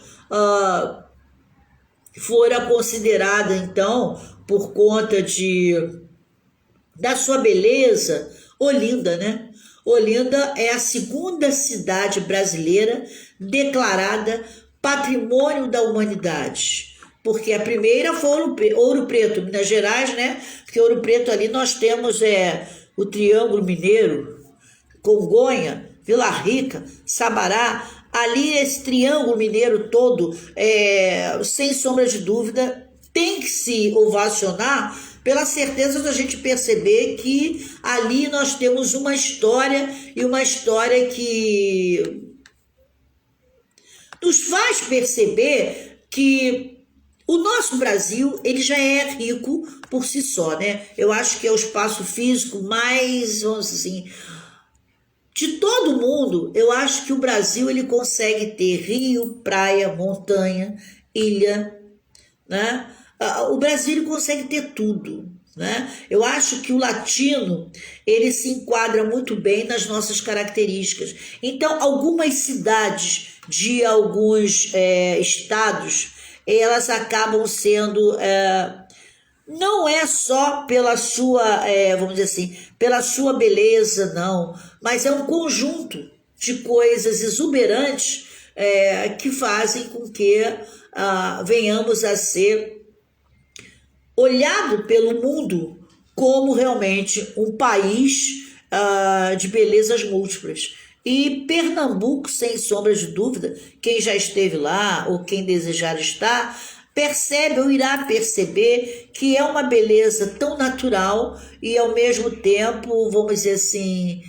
fora considerada, então, por conta da sua beleza, Olinda, né? Olinda é a segunda cidade brasileira declarada Patrimônio da Humanidade, porque a primeira foi Ouro Preto, Minas Gerais, né? Porque Ouro Preto ali nós temos o Triângulo Mineiro, Congonha, Vila Rica, Sabará, ali esse Triângulo Mineiro todo, sem sombra de dúvida, tem que se ovacionar pela certeza da gente perceber que ali nós temos uma história, e uma história que nos faz perceber que o nosso Brasil, ele já é rico por si só, né? Eu acho que é o espaço físico mais, vamos dizer assim, de todo mundo. Eu acho que o Brasil, ele consegue ter rio, praia, montanha, ilha, né? O Brasil, ele consegue ter tudo, né? Eu acho que o latino, ele se enquadra muito bem nas nossas características. Então, algumas cidades de alguns estados, elas acabam sendo, não é só pela sua, vamos dizer assim, pela sua beleza, não, mas é um conjunto de coisas exuberantes que fazem com que venhamos a ser olhado pelo mundo como realmente um país de belezas múltiplas. E Pernambuco, sem sombra de dúvida, quem já esteve lá ou quem desejar estar, percebe ou irá perceber que é uma beleza tão natural e ao mesmo tempo, vamos dizer assim,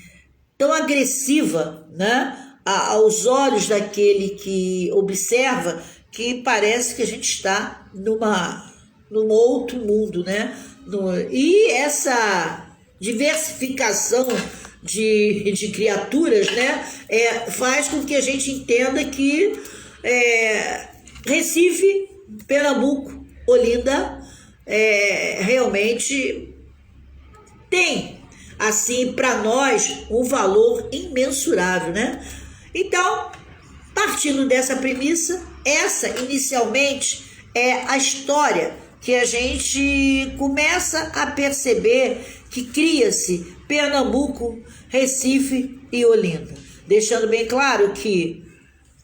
tão agressiva, né, aos olhos daquele que observa, que parece que a gente está num outro mundo, né? E essa diversificação de criaturas, né, faz com que a gente entenda que Recife, Pernambuco, Olinda, realmente tem, assim, para nós, um valor imensurável, né? Então, partindo dessa premissa, essa inicialmente é a história que a gente começa a perceber que cria-se Pernambuco, Recife e Olinda. Deixando bem claro que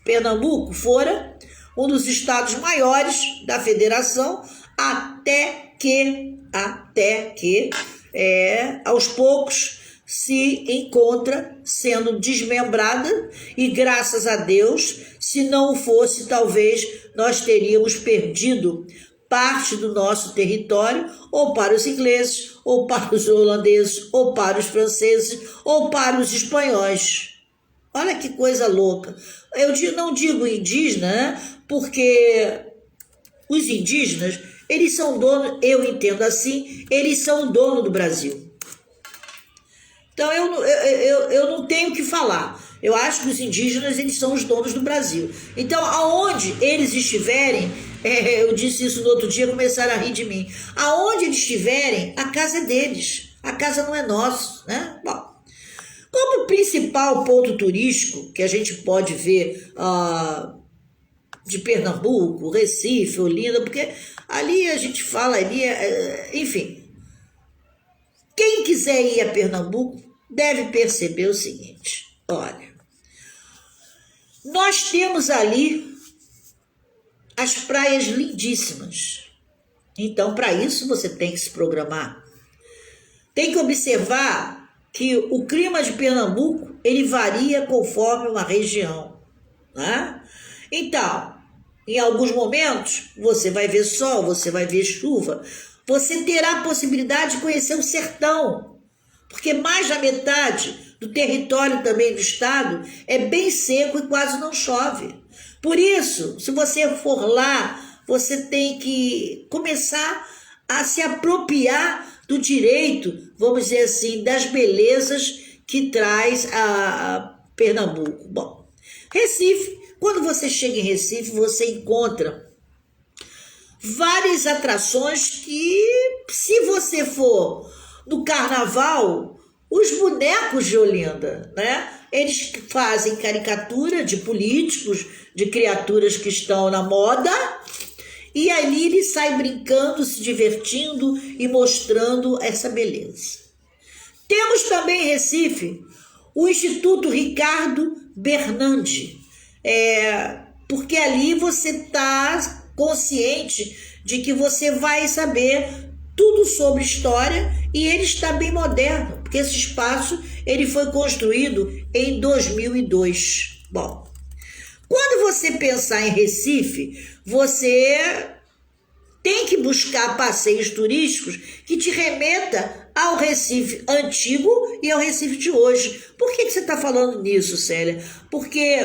Pernambuco fora um dos estados maiores da federação, até que aos poucos se encontra sendo desmembrada, e graças a Deus, se não fosse, talvez nós teríamos perdido parte do nosso território, ou para os ingleses, ou para os holandeses, ou para os franceses, ou para os espanhóis. Olha que coisa louca. Eu não digo indígena, né? Porque os indígenas, eles são donos, eu entendo assim, eles são dono do Brasil. Então eu não tenho o que falar. Eu acho que os indígenas, eles são os donos do Brasil. Então, aonde eles estiverem, eu disse isso no outro dia, começaram a rir de mim. Aonde eles estiverem, a casa é deles. A casa não é nossa, né? Bom, como principal ponto turístico que a gente pode ver de Pernambuco, Recife, Olinda, porque ali a gente fala, enfim. Quem quiser ir a Pernambuco deve perceber o seguinte, olha, nós temos ali as praias lindíssimas. Então, para isso, você tem que se programar. Tem que observar que o clima de Pernambuco, ele varia conforme uma região, né? Então, em alguns momentos, você vai ver sol, você vai ver chuva, você terá a possibilidade de conhecer o sertão, porque mais da metade do território também do estado é bem seco e quase não chove. Por isso, se você for lá, você tem que começar a se apropriar do direito, vamos dizer assim, das belezas que traz a Pernambuco. Bom, Recife, quando você chega em Recife, você encontra várias atrações que, se você for no carnaval, os bonecos de Olinda, né? Eles fazem caricatura de políticos, de criaturas que estão na moda, e ali ele sai brincando, se divertindo e mostrando essa beleza. Temos também em Recife o Instituto Ricardo Bernandi, porque ali você está consciente de que você vai saber tudo sobre história e ele está bem moderno, porque esse espaço ele foi construído em 2002. Bom, quando você pensar em Recife, você tem que buscar passeios turísticos que te remeta ao Recife antigo e ao Recife de hoje. Por que você está falando nisso, Célia? Porque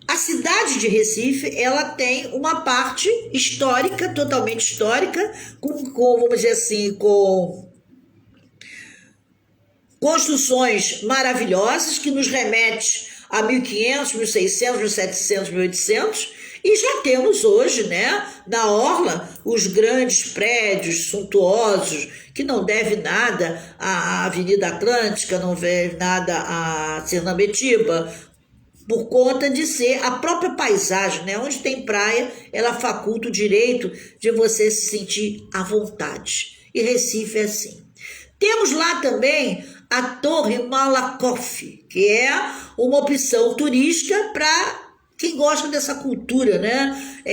a cidade de Recife, ela tem uma parte histórica, totalmente histórica, com vamos dizer assim, com construções maravilhosas que nos remete a 1500, 1600, 1700, 1800, e já temos hoje, né, na Orla, os grandes prédios suntuosos, que não devem nada à Avenida Atlântica, não devem nada a Sernambetiba, por conta de ser a própria paisagem, né, onde tem praia, ela faculta o direito de você se sentir à vontade. E Recife é assim. Temos lá também a Torre Malakoff, que é uma opção turística para quem gosta dessa cultura, né?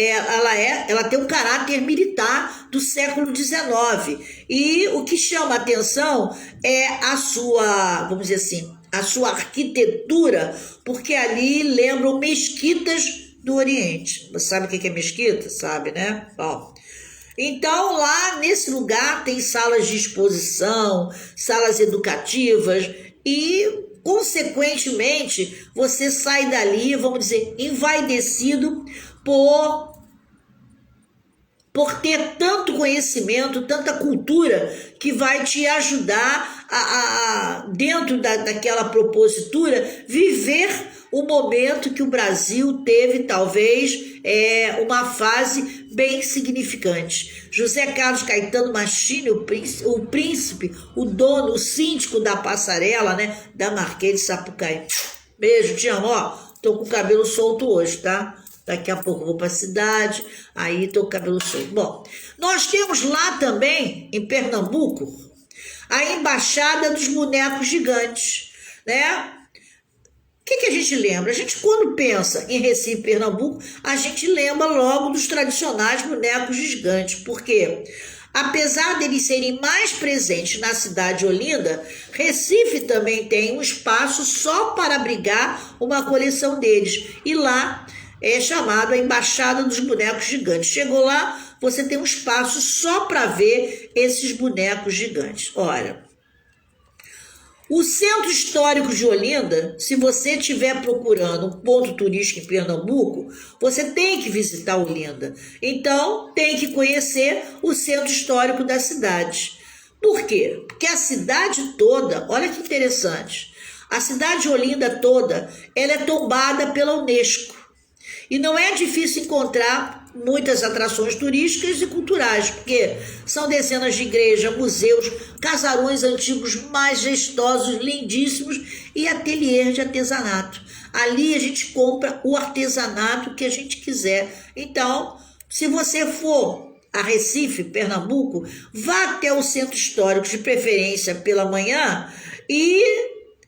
Ela tem um caráter militar do século XIX. E o que chama a atenção é a sua, vamos dizer assim, a sua arquitetura, porque ali lembram mesquitas do Oriente. Você sabe o que é mesquita? Sabe, né? Bom, então lá nesse lugar tem salas de exposição, salas educativas e, consequentemente, você sai dali, vamos dizer, envaidecido por ter tanto conhecimento, tanta cultura que vai te ajudar dentro daquela propositura, viver o momento que o Brasil teve, talvez, uma fase bem significante. José Carlos Caetano Machini, o príncipe, o dono, o síndico da passarela, né, da Marquês de Sapucaí. Beijo, te amo, ó, tô com o cabelo solto hoje, tá? Daqui a pouco eu vou para a cidade, aí tô com o cabelo solto. Bom, nós temos lá também, em Pernambuco, a Embaixada dos Bonecos Gigantes, né? O que a gente lembra? A gente, quando pensa em Recife, Pernambuco, a gente lembra logo dos tradicionais bonecos gigantes, porque apesar deles serem mais presentes na cidade de Olinda, Recife também tem um espaço só para abrigar uma coleção deles, e lá é chamado a Embaixada dos Bonecos Gigantes. Chegou lá, você tem um espaço só para ver esses bonecos gigantes. Olha, o Centro Histórico de Olinda, se você estiver procurando um ponto turístico em Pernambuco, você tem que visitar Olinda. Então, tem que conhecer o Centro Histórico da cidade. Por quê? Porque a cidade toda, olha que interessante, a cidade de Olinda toda, ela é tombada pela Unesco. E não é difícil encontrar muitas atrações turísticas e culturais, porque são dezenas de igrejas, museus, casarões antigos majestosos, lindíssimos e ateliês de artesanato. Ali a gente compra o artesanato que a gente quiser. Então, se você for a Recife, Pernambuco, vá até o Centro Histórico, de preferência pela manhã, e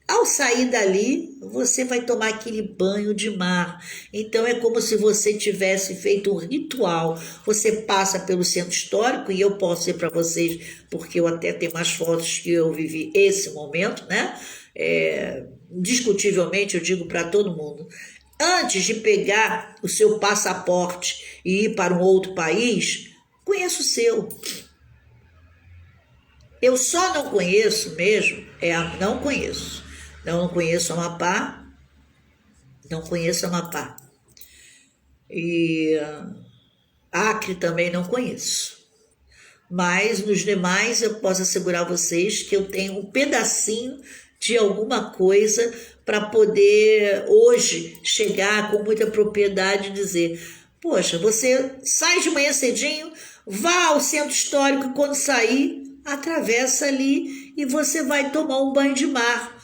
ao sair dali, você vai tomar aquele banho de mar. Então é como se você tivesse feito um ritual. Você passa pelo Centro Histórico, e eu posso dizer para vocês, porque eu até tenho mais fotos que eu vivi esse momento, né? Indiscutivelmente, eu digo para todo mundo, antes de pegar o seu passaporte e ir para um outro país, conheça o seu. Eu só não conheço mesmo, não conheço. Não conheço Amapá, não conheço Amapá. E Acre também não conheço. Mas nos demais eu posso assegurar a vocês que eu tenho um pedacinho de alguma coisa para poder hoje chegar com muita propriedade e dizer: Poxa, você sai de manhã cedinho, vá ao centro histórico, quando sair, atravessa ali e você vai tomar um banho de mar,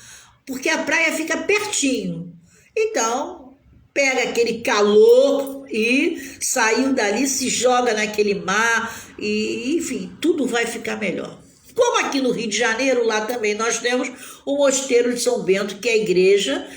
porque a praia fica pertinho. Então, pega aquele calor e saiu dali, se joga naquele mar e, enfim, tudo vai ficar melhor. Como aqui no Rio de Janeiro, lá também nós temos o Mosteiro de São Bento, que é a igreja,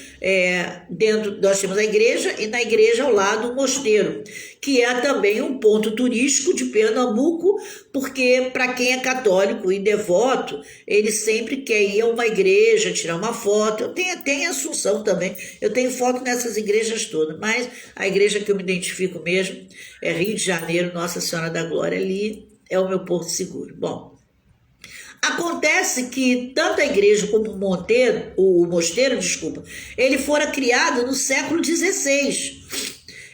nós temos a igreja e na igreja ao lado o mosteiro, que é também um ponto turístico de Pernambuco, porque para quem é católico e devoto, ele sempre quer ir a uma igreja, tirar uma foto. Eu tenho Assunção também, eu tenho foto nessas igrejas todas, mas a igreja que eu me identifico mesmo é Rio de Janeiro, Nossa Senhora da Glória, ali é o meu porto seguro. Bom, acontece que tanto a igreja como o mosteiro, ele fora criado no século XVI.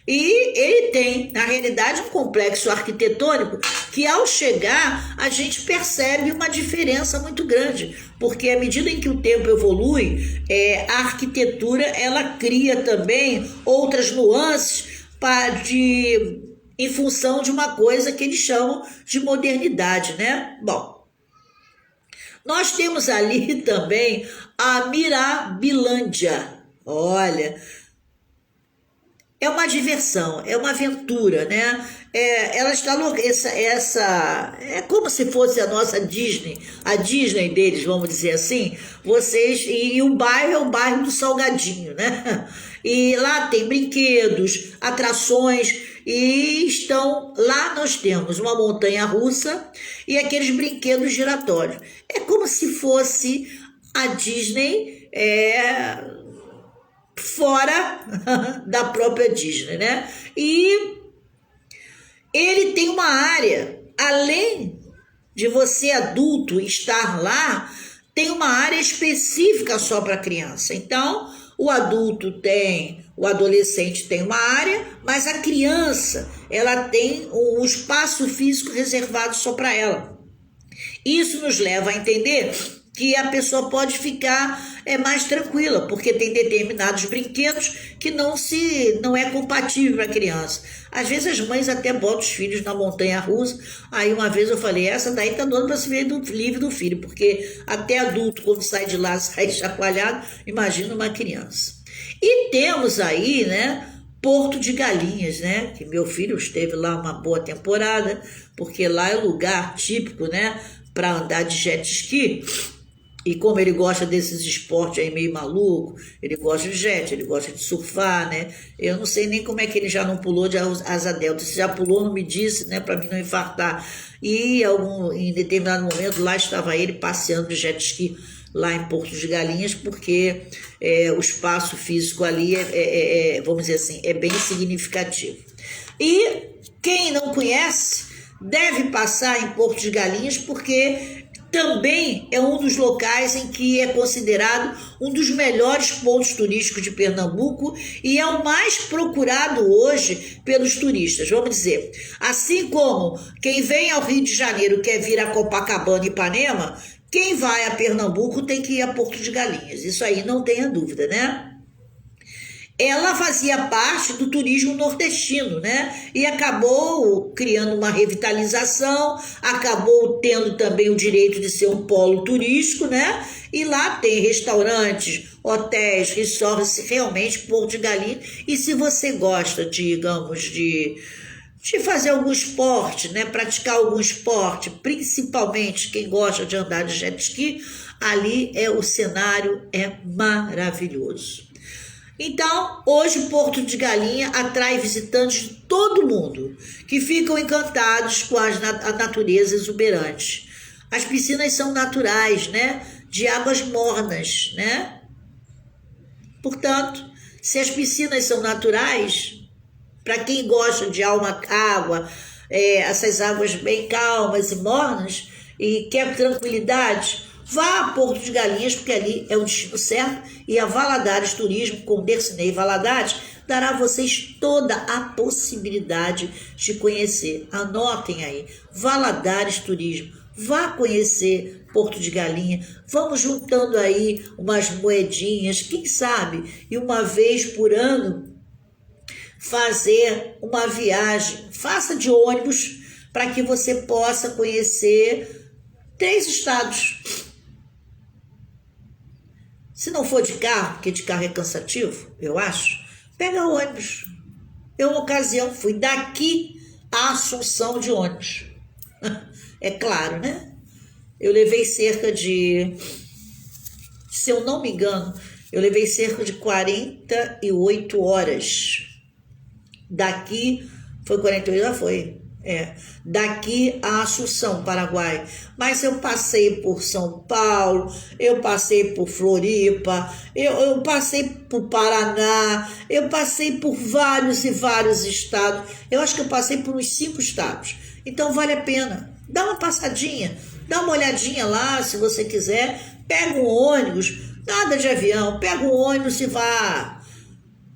E ele tem, na realidade, um complexo arquitetônico que, ao chegar, a gente percebe uma diferença muito grande, porque à medida em que o tempo evolui, a arquitetura ela cria também outras nuances em função de uma coisa que eles chamam de modernidade, né? Bom, nós temos ali também a Mirabilândia. Olha, é uma diversão, é uma aventura, né? Ela está louca. Essa é como se fosse a nossa Disney, a Disney deles, vamos dizer assim. E o bairro é o bairro do Salgadinho, né? E lá tem brinquedos, atrações. E lá nós temos uma montanha-russa e aqueles brinquedos giratórios. É como se fosse a Disney fora da própria Disney, né? E ele tem uma área, além de você adulto estar lá, tem uma área específica só para criança. Então, o adolescente tem uma área, mas a criança, ela tem um espaço físico reservado só para ela. Isso nos leva a entender que a pessoa pode ficar mais tranquila, porque tem determinados brinquedos que não é compatível para a criança. Às vezes as mães até botam os filhos na montanha-russa. Aí uma vez eu falei, essa daí tá dando para se ver livre do filho, porque até adulto, quando sai de lá, sai chacoalhado, imagina uma criança. E temos aí, né, Porto de Galinhas, né, que meu filho esteve lá uma boa temporada, porque lá é o lugar típico, né, para andar de jet ski. E como ele gosta desses esportes aí meio maluco, ele gosta de jet, ele gosta de surfar, né? Eu não sei nem como é que ele já não pulou de asa delta. Se já pulou, não me disse, né? Para mim não infartar. E em determinado momento lá estava ele passeando de jet ski lá em Porto de Galinhas, porque o espaço físico ali vamos dizer assim, é bem significativo. E quem não conhece deve passar em Porto de Galinhas, porque também é um dos locais em que é considerado um dos melhores pontos turísticos de Pernambuco e é o mais procurado hoje pelos turistas. Vamos dizer, assim como quem vem ao Rio de Janeiro quer vir a Copacabana e Ipanema, quem vai a Pernambuco tem que ir a Porto de Galinhas. Isso aí não tenha dúvida, né? Ela fazia parte do turismo nordestino, né? E acabou criando uma revitalização, acabou tendo também o direito de ser um polo turístico, né? E lá tem restaurantes, hotéis, resorts, realmente Porto de Galinhas. E se você gosta, digamos, de fazer algum esporte, né? Praticar algum esporte, principalmente quem gosta de andar de jet ski, ali o cenário é maravilhoso. Então, hoje Porto de Galinha atrai visitantes de todo mundo, que ficam encantados com a natureza exuberante. As piscinas são naturais, né? De águas mornas, né? Portanto, se as piscinas são naturais, para quem gosta de água, essas águas bem calmas e mornas, e quer tranquilidade, vá a Porto de Galinhas, porque ali é o destino certo, e a Valadares Turismo, com Dercinei Valadares, dará a vocês toda a possibilidade de conhecer. Anotem aí, Valadares Turismo, vá conhecer Porto de Galinha, vamos juntando aí umas moedinhas, quem sabe, e uma vez por ano, fazer uma viagem. Faça de ônibus para que você possa conhecer 3 estados. Se não for de carro, porque de carro é cansativo, eu acho, pega ônibus. Eu, uma ocasião, fui daqui a Assunção de ônibus. É claro, né? Eu levei cerca de, se eu não me engano, eu levei cerca de 48 horas. Daqui, foi 48, já foi. Daqui a Assunção, Paraguai. Mas eu passei por São Paulo, eu passei por Floripa, eu passei por Paraná, eu passei por vários e vários estados. Eu acho que eu passei por uns 5 estados. Então vale a pena. Dá uma passadinha, dá uma olhadinha lá, se você quiser. Pega um ônibus, nada de avião, pega um ônibus e vá.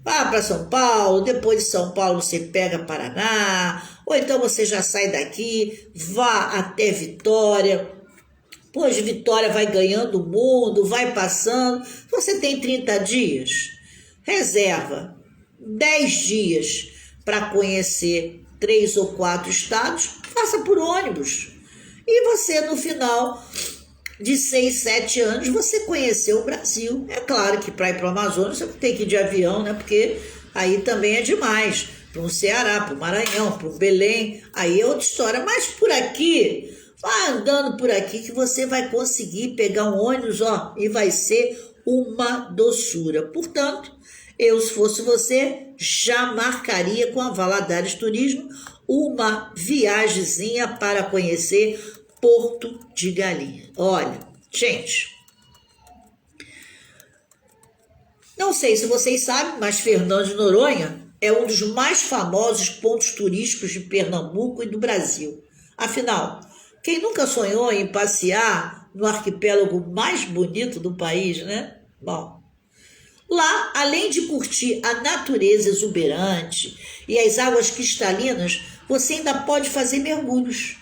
Vá para São Paulo, depois de São Paulo você pega Paraná, ou então você já sai daqui, vá até Vitória. Pois Vitória vai ganhando o mundo, vai passando. Você tem 30 dias, reserva 10 dias para conhecer 3 ou 4 estados, faça por ônibus. E você, no final de 6, 7 anos, você conheceu o Brasil. É claro que para ir para o Amazonas você tem que ir de avião, né? Porque aí também é demais. Para o Ceará, para o Maranhão, para o Belém, aí é outra história. Mas por aqui, vai andando por aqui que você vai conseguir pegar um ônibus, e vai ser uma doçura. Portanto, eu, se fosse você, já marcaria com a Valadares Turismo uma viagemzinha para conhecer Porto de Galinha. Olha, gente, não sei se vocês sabem, mas Fernando de Noronha é um dos mais famosos pontos turísticos de Pernambuco e do Brasil. Afinal, quem nunca sonhou em passear no arquipélago mais bonito do país, né? Bom, lá, além de curtir a natureza exuberante e as águas cristalinas, você ainda pode fazer mergulhos.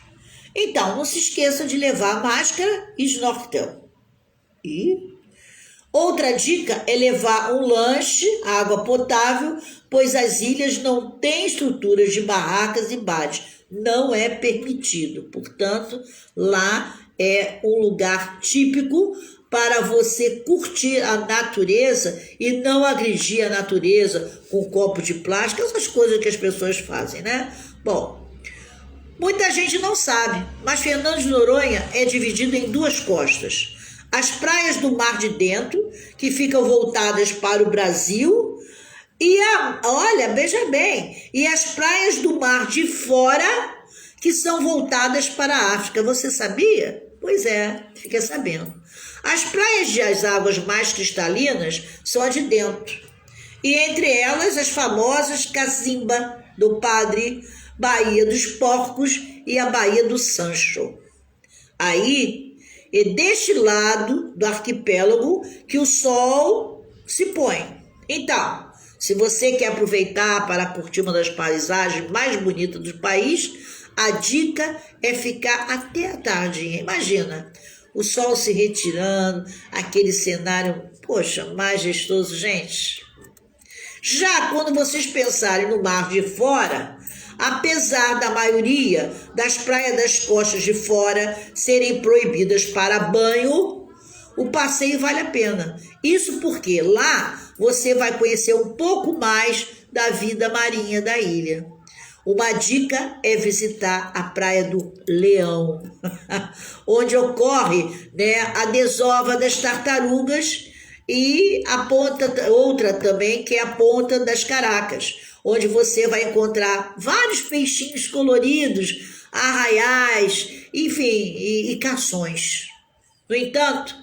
Então, não se esqueça de levar máscara e snorkel. E outra dica é levar um lanche, água potável, pois as ilhas não têm estruturas de barracas e bares. Não é permitido. Portanto, lá é um lugar típico para você curtir a natureza e não agredir a natureza com copo de plástico, essas coisas que as pessoas fazem, né? Bom, muita gente não sabe, mas Fernando de Noronha é dividido em 2 costas. As praias do Mar de Dentro, que ficam voltadas para o Brasil, e olha, veja bem, e as praias do Mar de Fora, que são voltadas para a África. Você sabia? Pois é, fica sabendo. As praias de as águas mais cristalinas são as de dentro. E entre elas as famosas Cacimba do Padre, Baía dos Porcos e a Baía do Sancho. Aí é deste lado do arquipélago que o sol se põe. Então, se você quer aproveitar para curtir uma das paisagens mais bonitas do país, a dica é ficar até a tarde. Imagina, o sol se retirando, aquele cenário, poxa, majestoso, gente. Já quando vocês pensarem no Mar de Fora, apesar da maioria das praias das costas de fora serem proibidas para banho, o passeio vale a pena. Isso porque lá você vai conhecer um pouco mais da vida marinha da ilha. Uma dica é visitar a Praia do Leão, onde ocorre, a desova das tartarugas, e a outra também, que é a Ponta das Caracas, onde você vai encontrar vários peixinhos coloridos, arraiais, enfim, e cações. No entanto,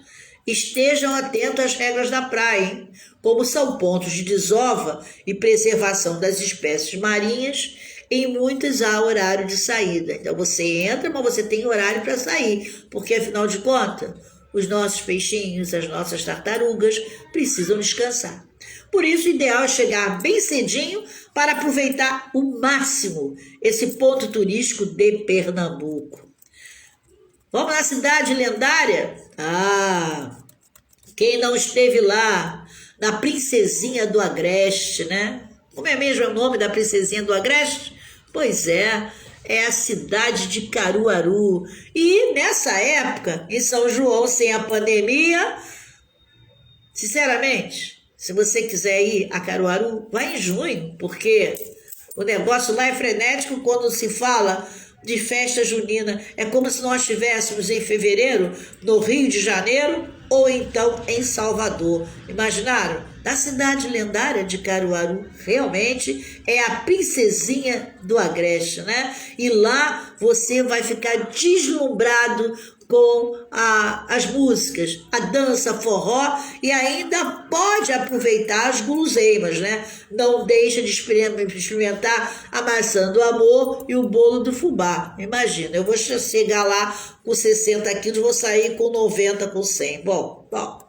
estejam atentos às regras da praia, hein? Como são pontos de desova e preservação das espécies marinhas, em muitos há horário de saída. Então você entra, mas você tem horário para sair, porque afinal de contas, os nossos peixinhos, as nossas tartarugas precisam descansar. Por isso, o ideal é chegar bem cedinho para aproveitar o máximo esse ponto turístico de Pernambuco. Vamos na cidade lendária? Quem não esteve lá, na Princesinha do Agreste, né? Como é mesmo o nome da princesinha do Agreste? Pois é a cidade de Caruaru. E nessa época, em São João, sem a pandemia, sinceramente, se você quiser ir a Caruaru, vai em junho, porque o negócio lá é frenético quando se fala de festa junina. É como se nós estivéssemos em fevereiro no Rio de Janeiro ou então em Salvador. Imaginaram? Da cidade lendária de Caruaru, realmente é a princesinha do Agreste, né? E lá você vai ficar deslumbrado com as músicas, a dança, forró, e ainda pode aproveitar as guloseimas, né? Não deixa de experimentar a maçã do amor e o bolo do fubá. Imagina, eu vou chegar lá com 60 quilos, vou sair com 90, com 100. Bom.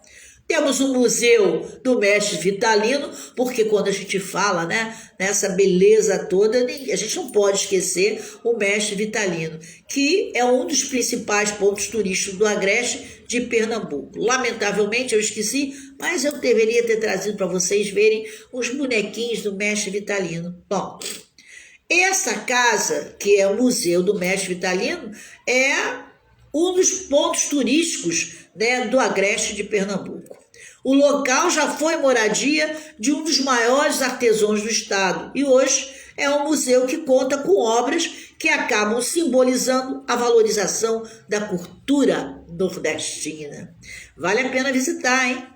Temos o Museu do Mestre Vitalino, porque quando a gente fala, né, nessa beleza toda, a gente não pode esquecer o Mestre Vitalino, que é um dos principais pontos turísticos do Agreste de Pernambuco. Lamentavelmente eu esqueci, mas eu deveria ter trazido para vocês verem os bonequinhos do Mestre Vitalino. Bom, essa casa, que é o Museu do Mestre Vitalino, é um dos pontos turísticos, né, do Agreste de Pernambuco. O local já foi moradia de um dos maiores artesãos do estado e hoje é um museu que conta com obras que acabam simbolizando a valorização da cultura nordestina. Vale a pena visitar, hein?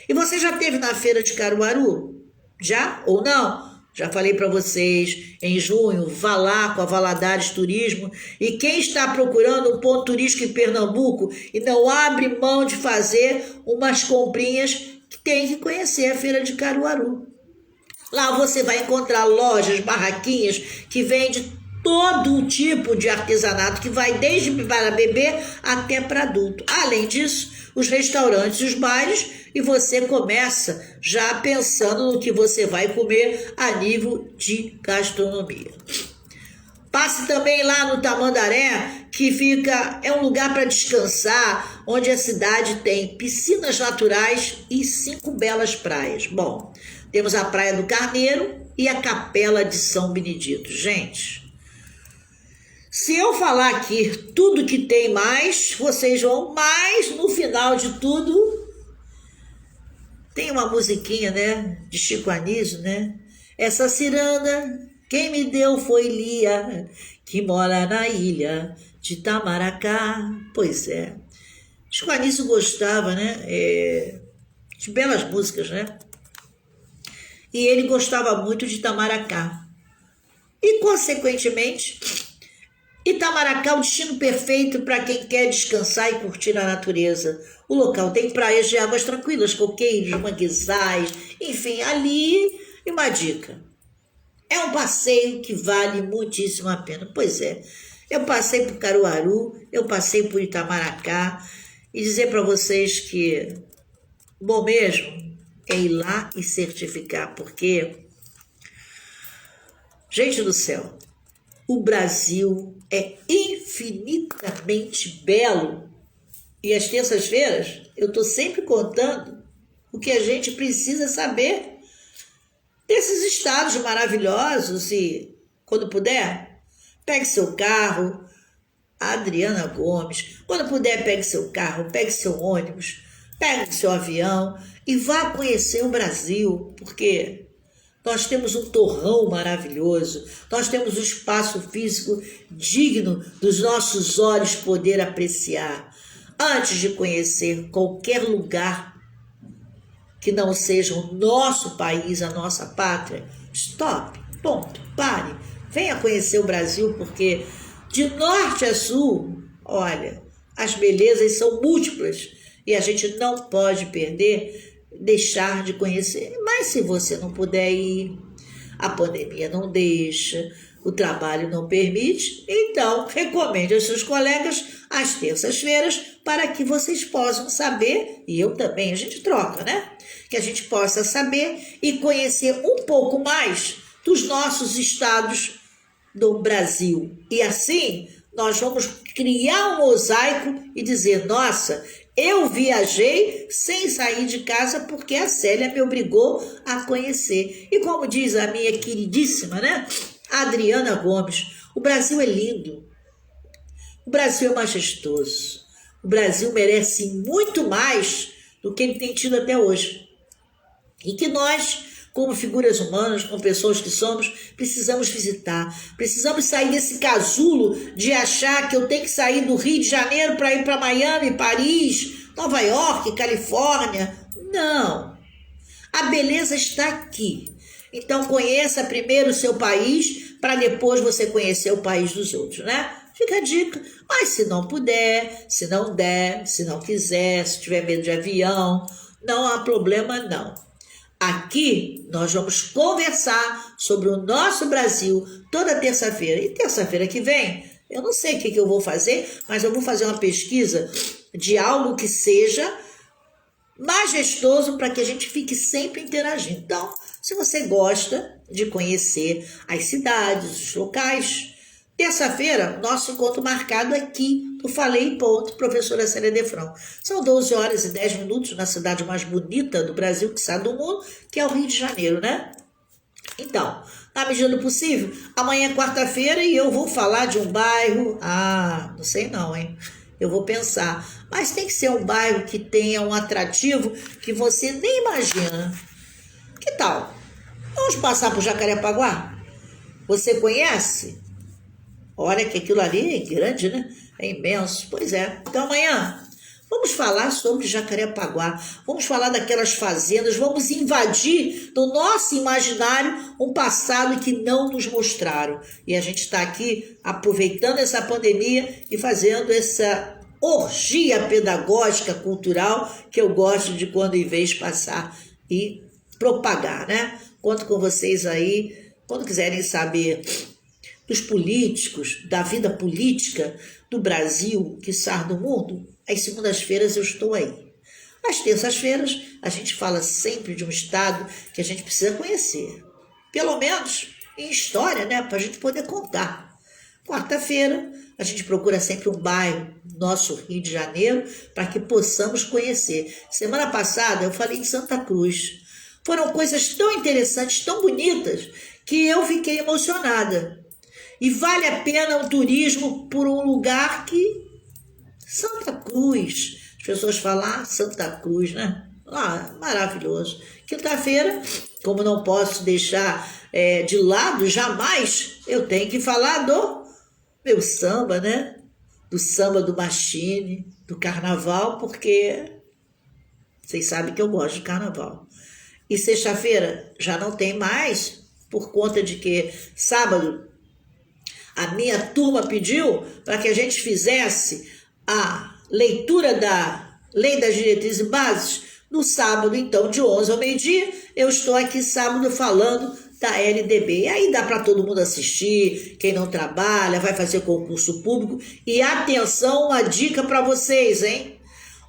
E você já esteve na Feira de Caruaru? Já ou não? Já falei para vocês, em junho, vá lá com a Valadares Turismo. E quem está procurando um ponto turístico em Pernambuco e não abre mão de fazer umas comprinhas, tem que conhecer a Feira de Caruaru. Lá você vai encontrar lojas, barraquinhas que vendem todo tipo de artesanato, que vai desde para bebê até para adulto. Além disso, os restaurantes e os bares, e você começa já pensando no que você vai comer a nível de gastronomia. Passe também lá no Tamandaré, que é um lugar para descansar, onde a cidade tem piscinas naturais e 5 belas praias. Bom, temos a Praia do Carneiro e a Capela de São Benedito. Gente, se eu falar aqui tudo que tem mais, vocês vão, mas no final de tudo, tem uma musiquinha, né, de Chico Anísio, né? Essa ciranda, quem me deu foi Lia, que mora na ilha de Itamaracá. Pois é, Chico Anísio gostava, né, de belas músicas, né? E ele gostava muito de Itamaracá. E, consequentemente, Itamaracá é o destino perfeito para quem quer descansar e curtir a natureza. O local tem praias de águas tranquilas, coqueiros, manguezais, enfim, ali, e uma dica. É um passeio que vale muitíssimo a pena. Pois é, eu passei por Caruaru, eu passei por Itamaracá, e dizer para vocês que bom mesmo é ir lá e certificar, porque, gente do céu, o Brasil é infinitamente belo. E às terças-feiras eu estou sempre contando o que a gente precisa saber desses estados maravilhosos. E quando puder, pegue seu carro, a Adriana Gomes, quando puder, pegue seu carro, pegue seu ônibus, pegue seu avião e vá conhecer o Brasil, porque nós temos um torrão maravilhoso, nós temos um espaço físico digno dos nossos olhos poder apreciar. Antes de conhecer qualquer lugar que não seja o nosso país, a nossa pátria, stop, ponto, pare, venha conhecer o Brasil, porque de norte a sul, olha, as belezas são múltiplas e a gente não pode deixar de conhecer. Mas se você não puder ir, a pandemia não deixa, o trabalho não permite, então recomende aos seus colegas às terças-feiras para que vocês possam saber, e eu também, a gente troca, né? Que a gente possa saber e conhecer um pouco mais dos nossos estados do Brasil. E assim nós vamos criar um mosaico e dizer, nossa, Eu viajei sem sair de casa porque a Célia me obrigou a conhecer. E como diz a minha queridíssima, né, Adriana Gomes, o Brasil é lindo, o Brasil é majestoso, o Brasil merece muito mais do que ele tem tido até hoje. E que nós, como figuras humanas, como pessoas que somos, precisamos visitar. Precisamos sair desse casulo de achar que eu tenho que sair do Rio de Janeiro para ir para Miami, Paris, Nova York, Califórnia. Não. A beleza está aqui. Então conheça primeiro o seu país para depois você conhecer o país dos outros, né? Fica a dica. Mas se não puder, se não der, se não quiser, se tiver medo de avião, não há problema não. Aqui nós vamos conversar sobre o nosso Brasil toda terça-feira. E terça-feira que vem, eu não sei o que eu vou fazer, mas eu vou fazer uma pesquisa de algo que seja majestoso para que a gente fique sempre interagindo. Então, se você gosta de conhecer as cidades, os locais, terça-feira, nosso encontro marcado aqui no Falei Ponto, professora Célia Defrão. São 12 horas e 10 minutos na cidade mais bonita do Brasil, que sabe do mundo, que é o Rio de Janeiro, né? Então, na medida do possível, amanhã é quarta-feira e eu vou falar de um bairro, não sei não, hein? Eu vou pensar, mas tem que ser um bairro que tenha um atrativo que você nem imagina. Que tal? Vamos passar por Jacarepaguá? Você conhece? Olha que aquilo ali é grande, né? É imenso. Pois é. Então amanhã vamos falar sobre Jacarepaguá. Vamos falar daquelas fazendas. Vamos invadir no nosso imaginário um passado que não nos mostraram. E a gente está aqui aproveitando essa pandemia e fazendo essa orgia pedagógica, cultural, que eu gosto de quando em vez passar e propagar, né? Conto com vocês aí, quando quiserem saber dos políticos, da vida política do Brasil, quiçá do mundo, às segundas-feiras eu estou aí. Às terças-feiras a gente fala sempre de um estado que a gente precisa conhecer. Pelo menos em história, né? Para a gente poder contar. Quarta-feira a gente procura sempre um bairro, nosso Rio de Janeiro, para que possamos conhecer. Semana passada eu falei em Santa Cruz. Foram coisas tão interessantes, tão bonitas, que eu fiquei emocionada. E vale a pena um turismo por um lugar que... Santa Cruz. As pessoas falam, Santa Cruz, né? Maravilhoso. Quinta-feira, como não posso deixar de lado, jamais, eu tenho que falar do meu samba, né? Do samba do Machine, do carnaval, porque vocês sabem que eu gosto de carnaval. E sexta-feira já não tem mais, por conta de que sábado a minha turma pediu para que a gente fizesse a leitura da Lei das Diretrizes e Bases no sábado, então, de 11 ao meio-dia. Eu estou aqui sábado falando da LDB. E aí dá para todo mundo assistir, quem não trabalha, vai fazer concurso público. E atenção, uma dica para vocês, hein?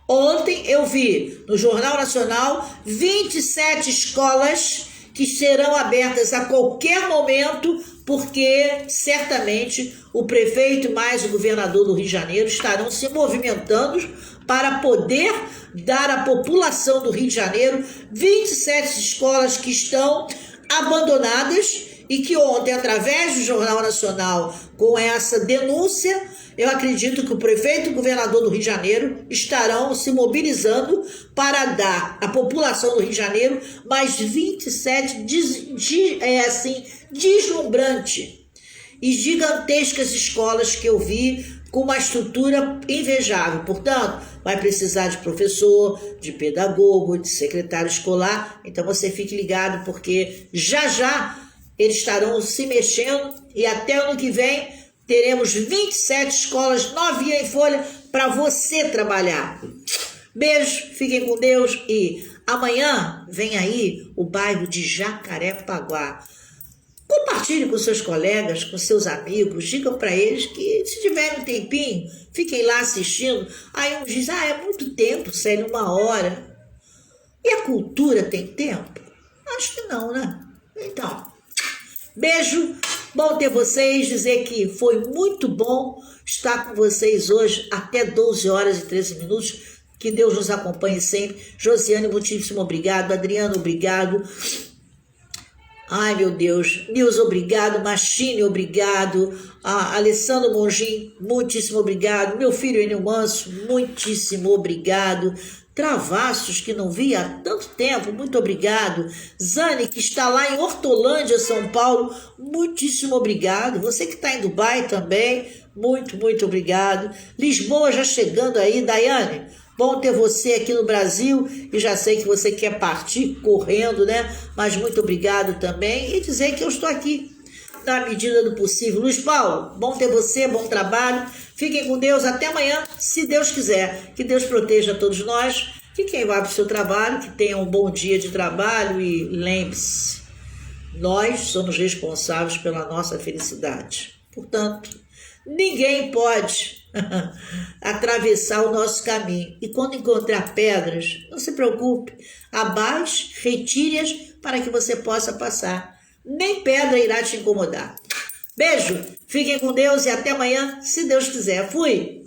Ontem eu vi no Jornal Nacional 27 escolas que serão abertas a qualquer momento, porque certamente o prefeito mais o governador do Rio de Janeiro estarão se movimentando para poder dar à população do Rio de Janeiro 27 escolas que estão abandonadas e que ontem, através do Jornal Nacional, com essa denúncia, eu acredito que o prefeito e o governador do Rio de Janeiro estarão se mobilizando para dar à população do Rio de Janeiro mais 27 deslumbrante e gigantescas escolas que eu vi com uma estrutura invejável. Portanto, vai precisar de professor, de pedagogo, de secretário escolar. Então você fique ligado, porque já eles estarão se mexendo e até o ano que vem teremos 27 escolas novinhas em folha para você trabalhar. Beijo, fiquem com Deus e amanhã vem aí o bairro de Jacarepaguá. Compartilhe com seus colegas, com seus amigos, digam para eles que se tiverem um tempinho, fiquem lá assistindo. Aí um diz, é muito tempo, Célia, 1 hora. E a cultura tem tempo? Acho que não, né? Então, beijo, bom ter vocês, dizer que foi muito bom estar com vocês hoje até 12 horas e 13 minutos. Que Deus nos acompanhe sempre. Josiane, muitíssimo obrigado. Adriano, obrigado. Ai, meu Deus. Nils, obrigado. Machine, obrigado. Alessandro Mongin, muitíssimo obrigado. Meu filho Enio Manso, muitíssimo obrigado. Travassos, que não vi há tanto tempo, muito obrigado. Zane, que está lá em Hortolândia, São Paulo, muitíssimo obrigado. Você que está em Dubai também, muito, muito obrigado. Lisboa já chegando aí, Daiane, bom ter você aqui no Brasil, e já sei que você quer partir correndo, né? Mas muito obrigado também, e dizer que eu estou aqui, na medida do possível. Luiz Paulo, bom ter você, bom trabalho. Fiquem com Deus, até amanhã, se Deus quiser. Que Deus proteja todos nós, que quem vai para o seu trabalho, que tenha um bom dia de trabalho, e lembre-se, nós somos responsáveis pela nossa felicidade. Portanto, ninguém pode atravessar o nosso caminho. E quando encontrar pedras, não se preocupe, abaixe, retire-as para que você possa passar. Nem pedra irá te incomodar. Beijo, fiquem com Deus e até amanhã, se Deus quiser. Fui!